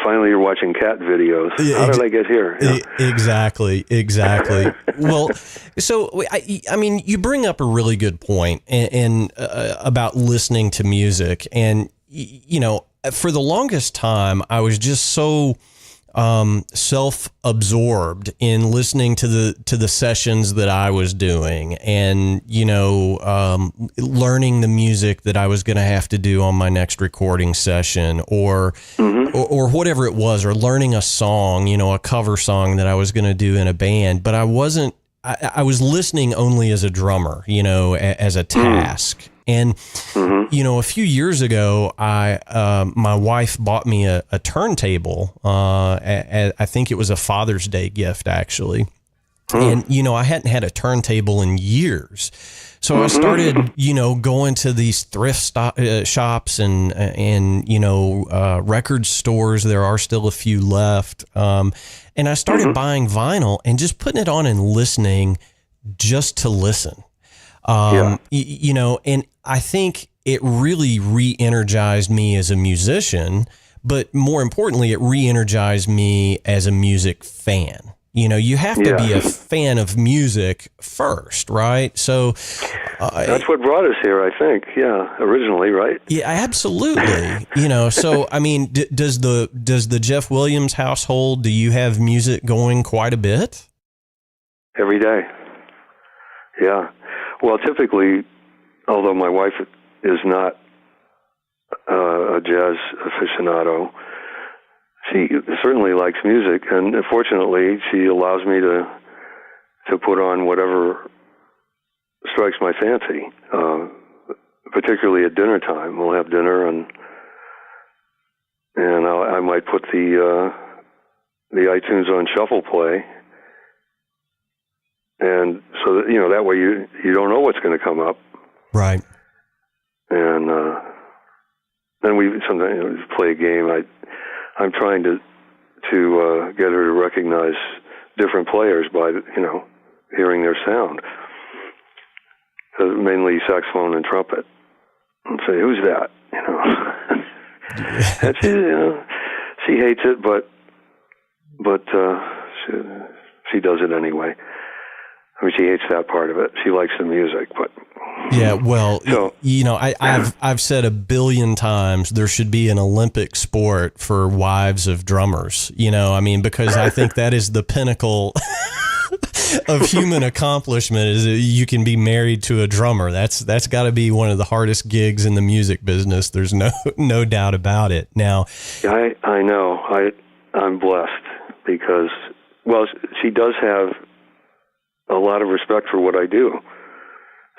Finally you're watching cat videos. How did I get here? Exactly. Well, so, you bring up a really good point and about listening to music. And, for the longest time, I was just so self-absorbed in listening to the sessions that I was doing, and learning the music that I was going to have to do on my next recording session, or whatever it was, or learning a song, a cover song that I was going to do in a band. But I wasn't. I was listening only as a drummer, as a task. And, a few years ago, my wife bought me a turntable. I think it was a Father's Day gift, actually. And, I hadn't had a turntable in years. So I started, going to these thrift shops and record stores. There are still a few left. And I started buying vinyl and just putting it on and listening just to listen. And I think it really re-energized me as a musician, but more importantly, it re-energized me as a music fan. You have to be a fan of music first, right? So that's what brought us here, I think. Yeah, originally, right? Yeah, absolutely. So I mean, does the Jeff Williams household, do you have music going quite a bit? Every day. Yeah. Well, typically, although my wife is not a jazz aficionado, she certainly likes music, and fortunately, she allows me to put on whatever strikes my fancy. Particularly at dinner time, we'll have dinner, and I might put the iTunes on shuffle play, and so that, that way you don't know what's going to come up, right? And then we sometimes play a game. I'm trying to get her to recognize different players by hearing their sound. Mainly saxophone and trumpet. And say, who's that? And she hates it, but she does it anyway. I mean, she hates that part of it. She likes the music, but yeah. Well, I've said 1 billion times there should be an Olympic sport for wives of drummers. Because I think that is the pinnacle of human accomplishment, is that you can be married to a drummer. That's got to be one of the hardest gigs in the music business. There's no doubt about it. Now, I know. I'm blessed because, well, she does have a lot of respect for what I do.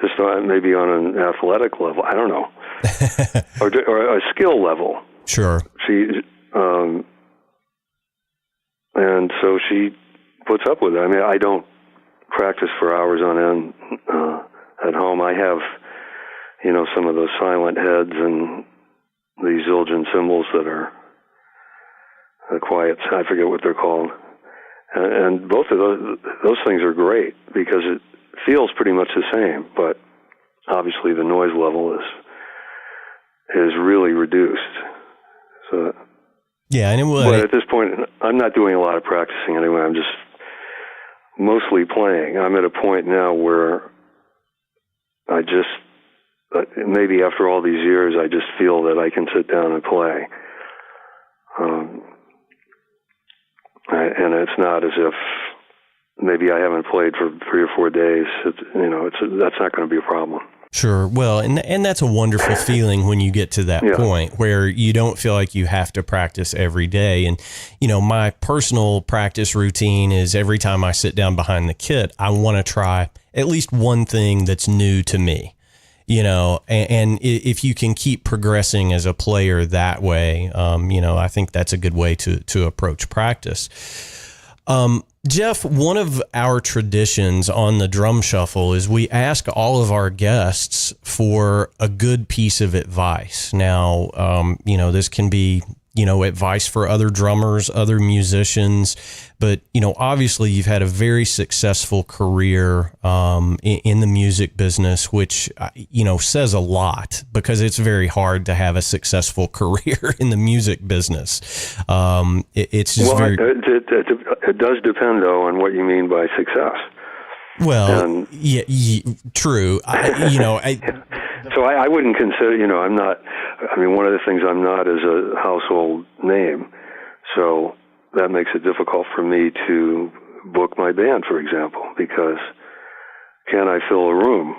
Just maybe on an athletic level, I don't know, or a skill level. Sure. She, and so she puts up with it. I mean, I don't practice for hours on end at home. I have, some of those silent heads and the Zildjian cymbals that are quiet. I forget what they're called. And both of those things are great because it feels pretty much the same, but obviously the noise level is really reduced. So yeah, and but at this point, I'm not doing a lot of practicing anyway. I'm just mostly playing. I'm at a point now where I just maybe after all these years, I just feel that I can sit down and play. And it's not as if maybe I haven't played for 3 or 4 days. That's not going to be a problem. Sure. Well, and that's a wonderful feeling when you get to that point where you don't feel like you have to practice every day. And, my personal practice routine is every time I sit down behind the kit, I want to try at least one thing that's new to me. And if you can keep progressing as a player that way, I think that's a good way to approach practice. Jeff, one of our traditions on the Drum Shuffle is we ask all of our guests for a good piece of advice. Now, this can be, advice for other drummers, other musicians, but, obviously you've had a very successful career in the music business, which, says a lot because it's very hard to have a successful career in the music business. It's just it does depend, though, on what you mean by success. Well, true. So I wouldn't consider, I'm not, one of the things I'm not is a household name. So that makes it difficult for me to book my band, for example, because can I fill a room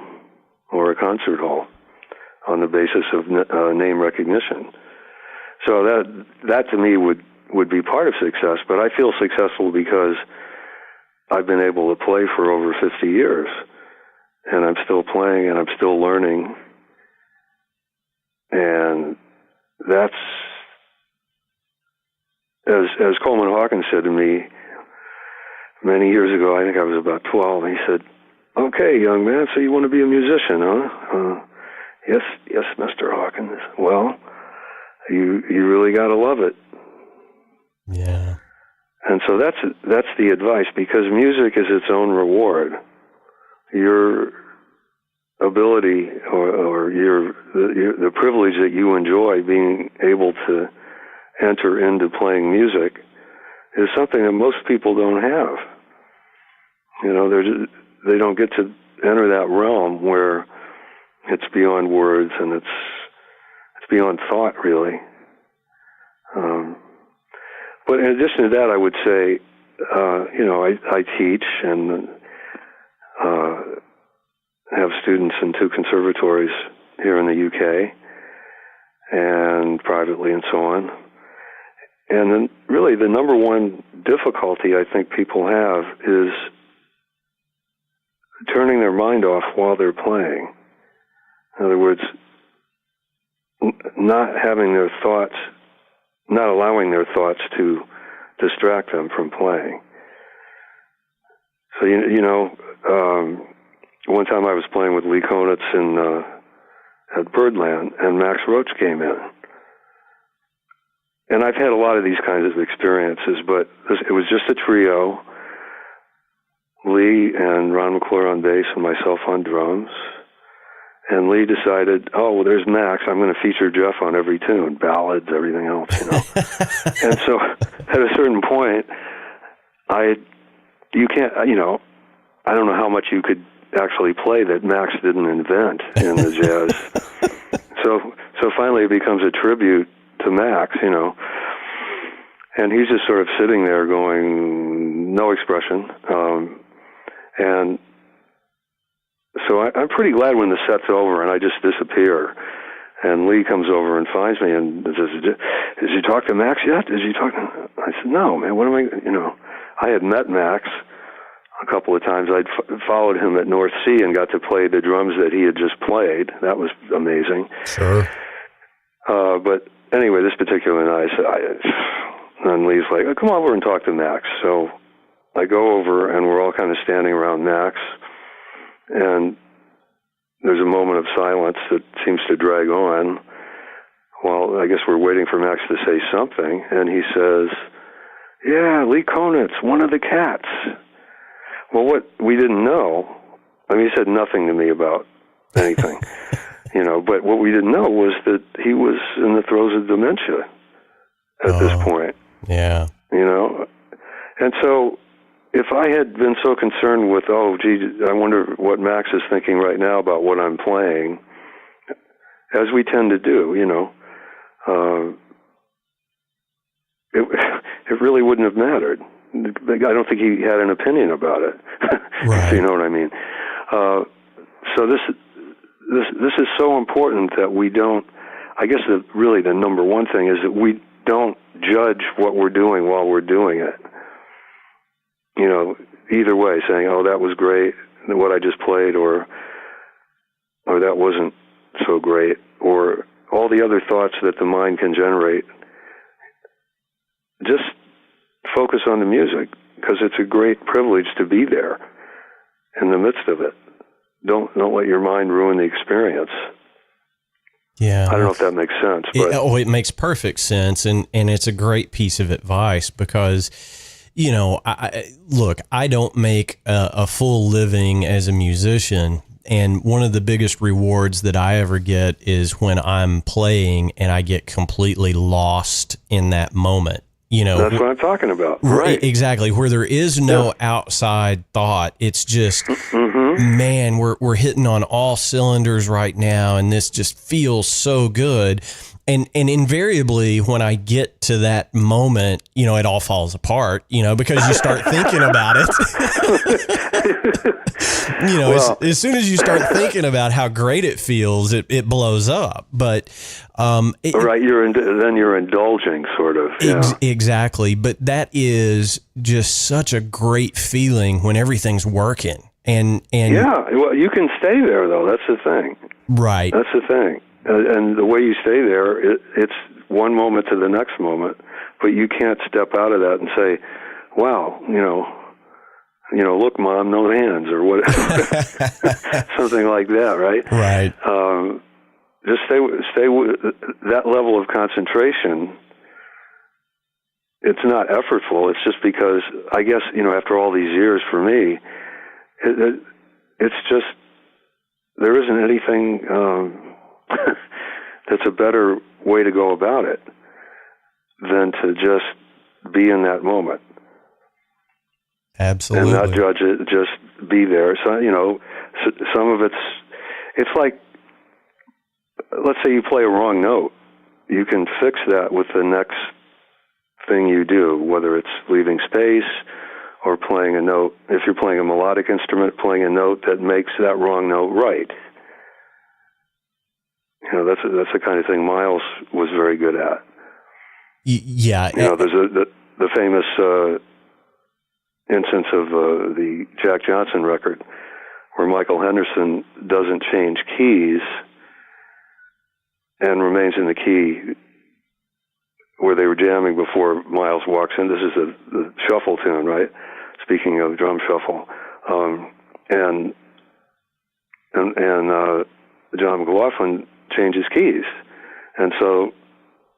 or a concert hall on the basis of name recognition? So that to me would be part of success, but I feel successful because I've been able to play for over 50 years, and I'm still playing and I'm still learning, and that's, as Coleman Hawkins said to me many years ago, I think I was about 12, he said, "Okay, young man, so you want to be a musician, huh?" Yes, Mr. Hawkins. Well, you really got to love it. Yeah. And so that's the advice, because music is its own reward. Your ability or the privilege that you enjoy, being able to enter into playing music, is something that most people don't have. You know, they don't get to enter that realm where it's beyond words and it's beyond thought, really. But in addition to that, I would say, I teach and have students in 2 conservatories here in the UK and privately and so on. And then really the number one difficulty I think people have is turning their mind off while they're playing. In other words, not allowing their thoughts to distract them from playing. So, one time I was playing with Lee Konitz at Birdland, and Max Roach came in. And I've had a lot of these kinds of experiences, but it was just a trio, Lee and Ron McClure on bass and myself on drums. And Lee decided, there's Max, I'm going to feature Jeff on every tune, ballads, everything else, And so at a certain point, I don't know how much you could actually play that Max didn't invent in the jazz. So finally it becomes a tribute to Max, and he's just sort of sitting there going, no expression. And so I'm pretty glad when the set's over and I just disappear. And Lee comes over and finds me and says, "Did you talk to Max yet? Did you talk to..." I said, "No, man, what am I..." I had met Max a couple of times. I'd followed him at North Sea and got to play the drums that he had just played. That was amazing. Sure. But anyway, this particular night, and Lee's like, "Come over and talk to Max." So I go over, and we're all kind of standing around Max, and there's a moment of silence that seems to drag on while I guess we're waiting for Max to say something, and he says, "Yeah, Lee Konitz, one of the Cats." Well, what we didn't know, he said nothing to me about anything, but what we didn't know was that he was in the throes of dementia at this point. Yeah. And so if I had been so concerned with, I wonder what Max is thinking right now about what I'm playing, as we tend to do, it really wouldn't have mattered. I don't think he had an opinion about it. Right. If you know what I mean. So this is so important that we don't. I guess really the number one thing is that we don't judge what we're doing while we're doing it. Either way, saying, that was great, what I just played, or that wasn't so great, or all the other thoughts that the mind can generate. Just focus on the music, because it's a great privilege to be there in the midst of it. Don't let your mind ruin the experience. Yeah. I don't know if that makes sense. But it makes perfect sense, and it's a great piece of advice because, I don't make a full living as a musician, and one of the biggest rewards that I ever get is when I'm playing and I get completely lost in that moment. That's what I'm talking about. Right. Exactly. Where there is no outside thought. It's just, man, we're hitting on all cylinders right now, and this just feels so good. And invariably, when I get to that moment, it all falls apart, because you start thinking about it. As soon as you start thinking about how great it feels, it blows up. But right, you're indulging, sort of. Yeah. Exactly. But that is just such a great feeling when everything's working. And yeah, well, you can stay there though. That's the thing. Right. That's the thing. And the way you stay there, it's one moment to the next moment, but you can't step out of that and say, "Wow, look, Mom, no hands," or whatever, something like that, right? Right. Just stay with that level of concentration. It's not effortful. It's just because I guess after all these years, for me, it's just there isn't anything. That's a better way to go about it than to just be in that moment. Absolutely. And not judge it, just be there. So, some of it's like, let's say you play a wrong note. You can fix that with the next thing you do, whether it's leaving space or playing a note. If you're playing a melodic instrument, playing a note that makes that wrong note right. That's the kind of thing Miles was very good at. Yeah. There's the famous instance of the Jack Johnson record where Michael Henderson doesn't change keys and remains in the key where they were jamming before Miles walks in. This is the shuffle tune, right? Speaking of drum shuffle, and John McLaughlin changes keys, and so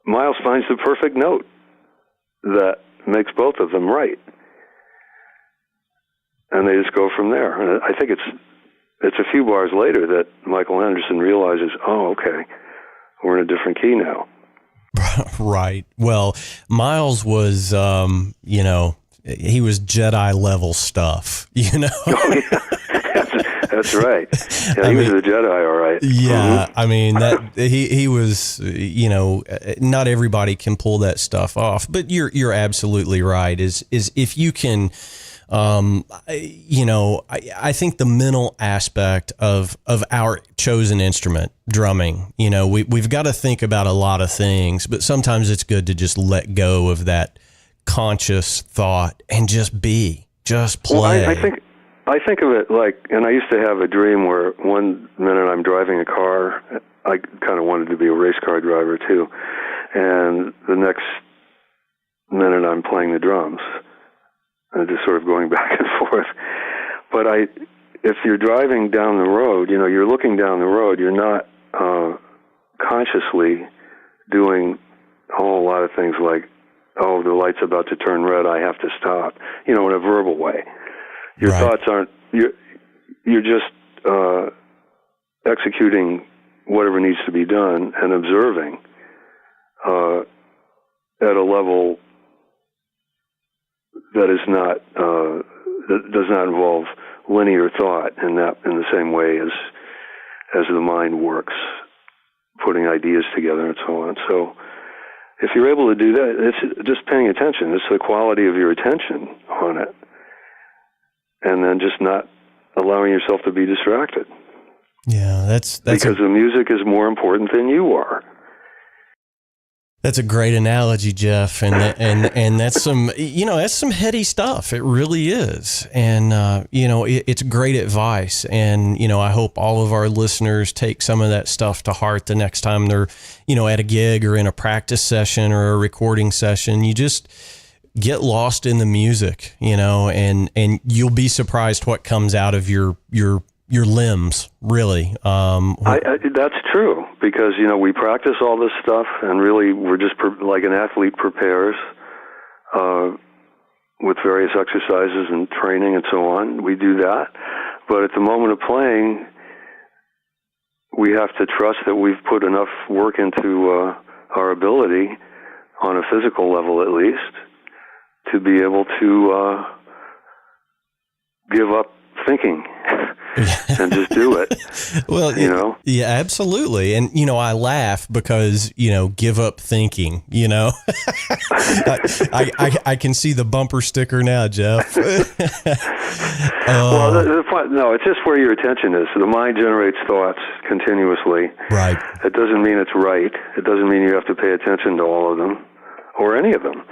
Miles finds the perfect note that makes both of them right, and they just go from there. And I think it's a few bars later that Michael Henderson realizes, oh, okay, we're in a different key now. Right. Well, Miles was, he was Jedi level stuff, Oh, yeah. That's right. Yeah, he was a Jedi, all right. Yeah, mm-hmm. I mean that he was. Not everybody can pull that stuff off, but you're absolutely right. Is if you can, I think the mental aspect of our chosen instrument, drumming. We've got to think about a lot of things, but sometimes it's good to just let go of that conscious thought and just play. Well, I think of it like, and I used to have a dream where one minute I'm driving a car. I kind of wanted to be a race car driver too, and the next minute I'm playing the drums, and just sort of going back and forth. But if you're driving down the road, you're looking down the road. You're not consciously doing a whole lot of things like, oh, the light's about to turn red, I have to stop. In a verbal way. Your right. thoughts aren't. You're just executing whatever needs to be done and observing at a level that is not that does not involve linear thought in the same way as the mind works, putting ideas together and so on. So if you're able to do that, it's just paying attention. It's the quality of your attention on it. And then just not allowing yourself to be distracted. Yeah, that's because the music is more important than you are. That's a great analogy, Jeff, and that's some that's some heady stuff. It really is, and it's great advice. And I hope all of our listeners take some of that stuff to heart the next time they're at a gig or in a practice session or a recording session. You just get lost in the music, and you'll be surprised what comes out of your limbs, really. That's true, because, we practice all this stuff, and really we're just like an athlete prepares with various exercises and training and so on. We do that. But at the moment of playing, we have to trust that we've put enough work into our ability, on a physical level at least, to be able to give up thinking and just do it. Well, you know? Yeah, absolutely. And, I laugh because, give up thinking, I can see the bumper sticker now, Jeff. Well, no, it's just where your attention is. So the mind generates thoughts continuously. Right. It doesn't mean it's right. It doesn't mean you have to pay attention to all of them or any of them.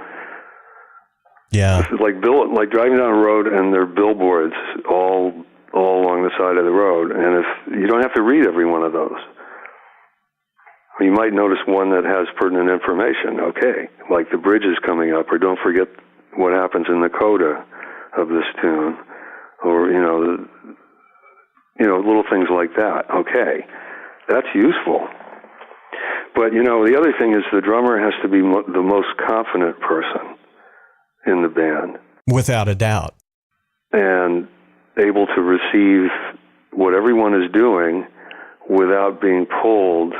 Yeah. It's like driving down a road and there are billboards all along the side of the road, and if you don't have to read every one of those. You might notice one that has pertinent information. Okay, like the bridge is coming up, or don't forget what happens in the coda of this tune, or little things like that. Okay, that's useful. But the other thing is the drummer has to be the most confident person in the band, without a doubt, and able to receive what everyone is doing without being pulled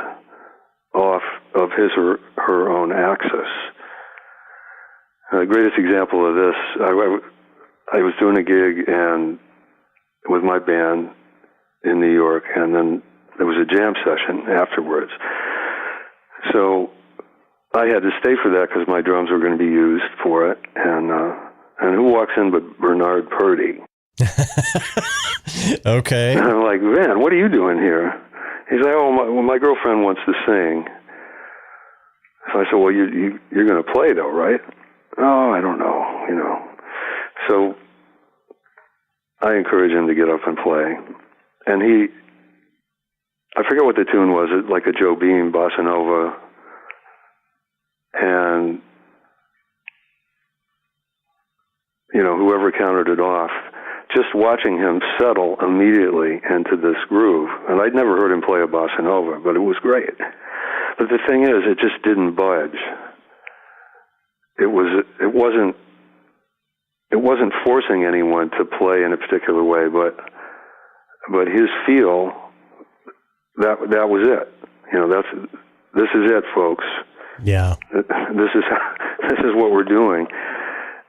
off of his or her own axis. The greatest example of this, I was doing a gig and with my band in New York, and then there was a jam session afterwards. So I had to stay for that because my drums were going to be used for it, and who walks in but Bernard Purdie? Okay. And I'm like, man, what are you doing here? He's like, my girlfriend wants to sing. So I said, well, you're going to play though, right? Oh, I don't know, So I encourage him to get up and play. And I forget what the tune was, like a Joe Beam bossa nova. And, whoever counted it off, just watching him settle immediately into this groove. And I'd never heard him play a bossa nova, but it was great. But the thing is, it just didn't budge. It wasn't forcing anyone to play in a particular way, but his feel, that was it. This is it, folks. Yeah. This is what we're doing.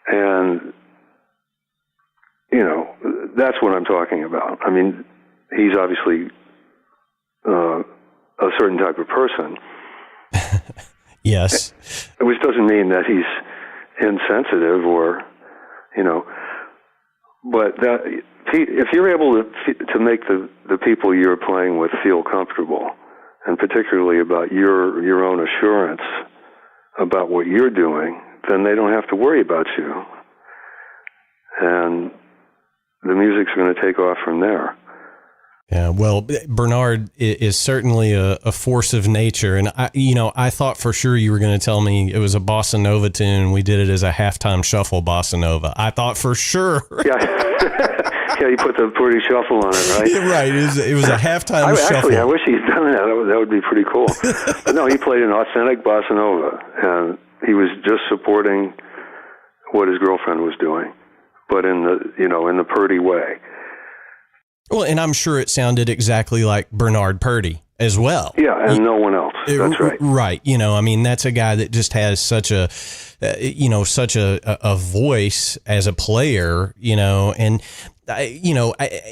And that's what I'm talking about. I mean, he's obviously a certain type of person. Yes. Which doesn't mean that he's insensitive or, but that if you're able to make the people you're playing with feel comfortable, and particularly about your own assurance about what you're doing, then they don't have to worry about you. And the music's going to take off from there. Yeah, well, Bernard is certainly a force of nature, and I thought for sure you were going to tell me it was a bossa nova tune. We did it as a halftime shuffle bossa nova. I thought for sure. Yeah, you put the pretty shuffle on it, right? Right. It was a halftime shuffle. Actually, I wish he'd done that. That would be pretty cool. But no, he played an authentic bossa nova, and he was just supporting what his girlfriend was doing, but in the Purdie way. Well, and I'm sure it sounded exactly like Bernard Purdie as well. Yeah, and no one else. That's right. Right. That's a guy that just has such a voice as a player, and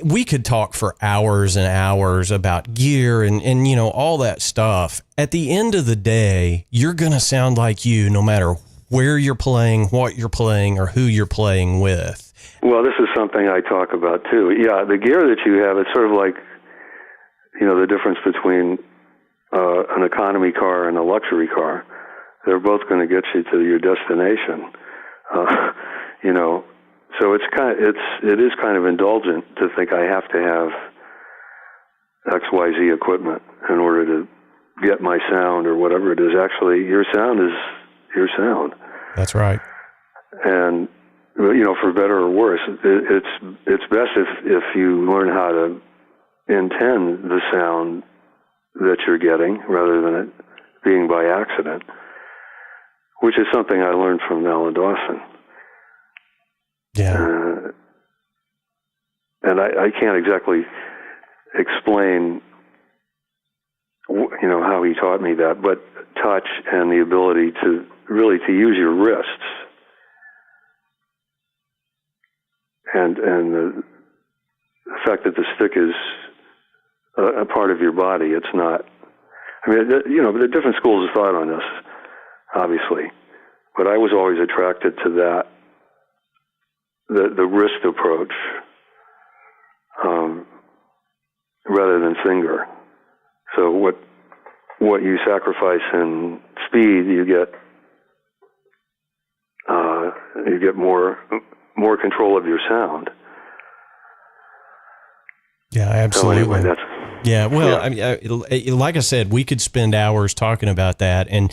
we could talk for hours and hours about gear and all that stuff. At the end of the day, you're going to sound like you no matter where you're playing, what you're playing, or who you're playing with. Well, this is something I talk about too. Yeah, the gear that you have, it's sort of like, the difference between an economy car and a luxury car. They're both going to get you to your destination. So it is kind of indulgent to think I have to have XYZ equipment in order to get my sound or whatever it is. Actually, your sound is your sound. That's right. And for better or worse, it's best if you learn how to intend the sound that you're getting rather than it being by accident, which is something I learned from Alan Dawson. Yeah. And I can't exactly explain, how he taught me that, but touch and the ability to really to use your wrists and the fact that the stick is a part of your body. It's not. I mean, there are different schools of thought on this, obviously, but I was always attracted to that, the wrist approach, rather than finger. So what you sacrifice in speed, you get more control of your sound. Yeah, absolutely. So anyway, I mean, like I said, we could spend hours talking about that. And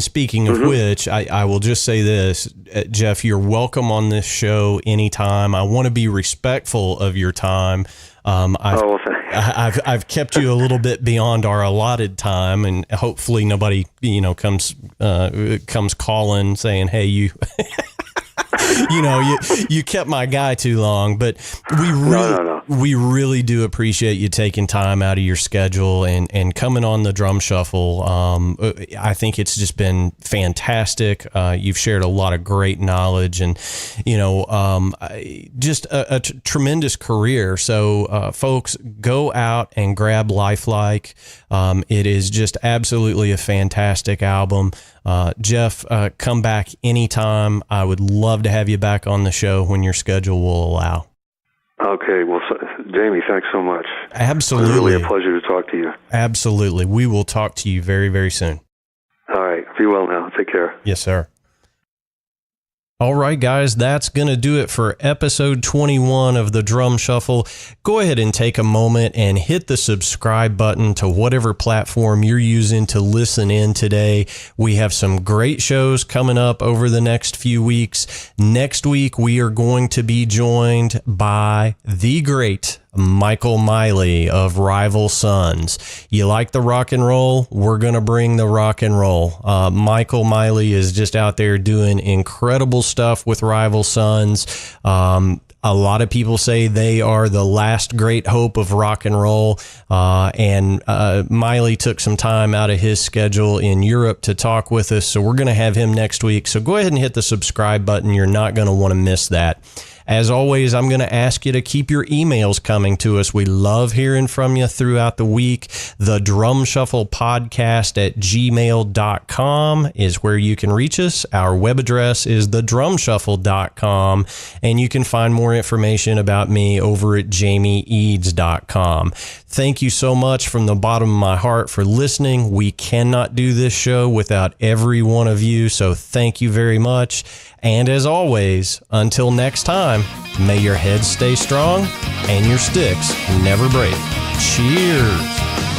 speaking of which, I will just say this, Jeff, you're welcome on this show anytime. I want to be respectful of your time. I've kept you a little bit beyond our allotted time, and hopefully nobody, comes calling saying, "Hey, you." You kept my guy too long, but we really do appreciate you taking time out of your schedule and coming on the Drum Shuffle. I think it's just been fantastic. You've shared a lot of great knowledge and, just a tremendous career. So, folks, go out and grab Lifelike. It is just absolutely a fantastic album. Jeff, come back anytime. I would love to have you back on the show when your schedule will allow. Okay. Well, Jamie, thanks so much. Absolutely. It was really a pleasure to talk to you. Absolutely. We will talk to you very, very soon. All right. Be well now. Take care. Yes, sir. All right, guys, that's going to do it for episode 21 of the Drum Shuffle. Go ahead and take a moment and hit the subscribe button to whatever platform you're using to listen in today. We have some great shows coming up over the next few weeks. Next week, we are going to be joined by the great Michael Miley of Rival Sons. You like the rock and roll? We're going to bring the rock and roll. Michael Miley is just out there doing incredible stuff with Rival Sons. A lot of people say they are the last great hope of rock and roll. And Miley took some time out of his schedule in Europe to talk with us. So we're going to have him next week. So go ahead and hit the subscribe button. You're not going to want to miss that. As always, I'm going to ask you to keep your emails coming to us. We love hearing from you throughout the week. The Drum Shuffle Podcast at gmail.com is where you can reach us. Our web address is thedrumshuffle.com, and you can find more information about me over at jamieeads.com. Thank you so much from the bottom of my heart for listening. We cannot do this show without every one of you, so thank you very much. And as always, until next time, may your heads stay strong and your sticks never break. Cheers.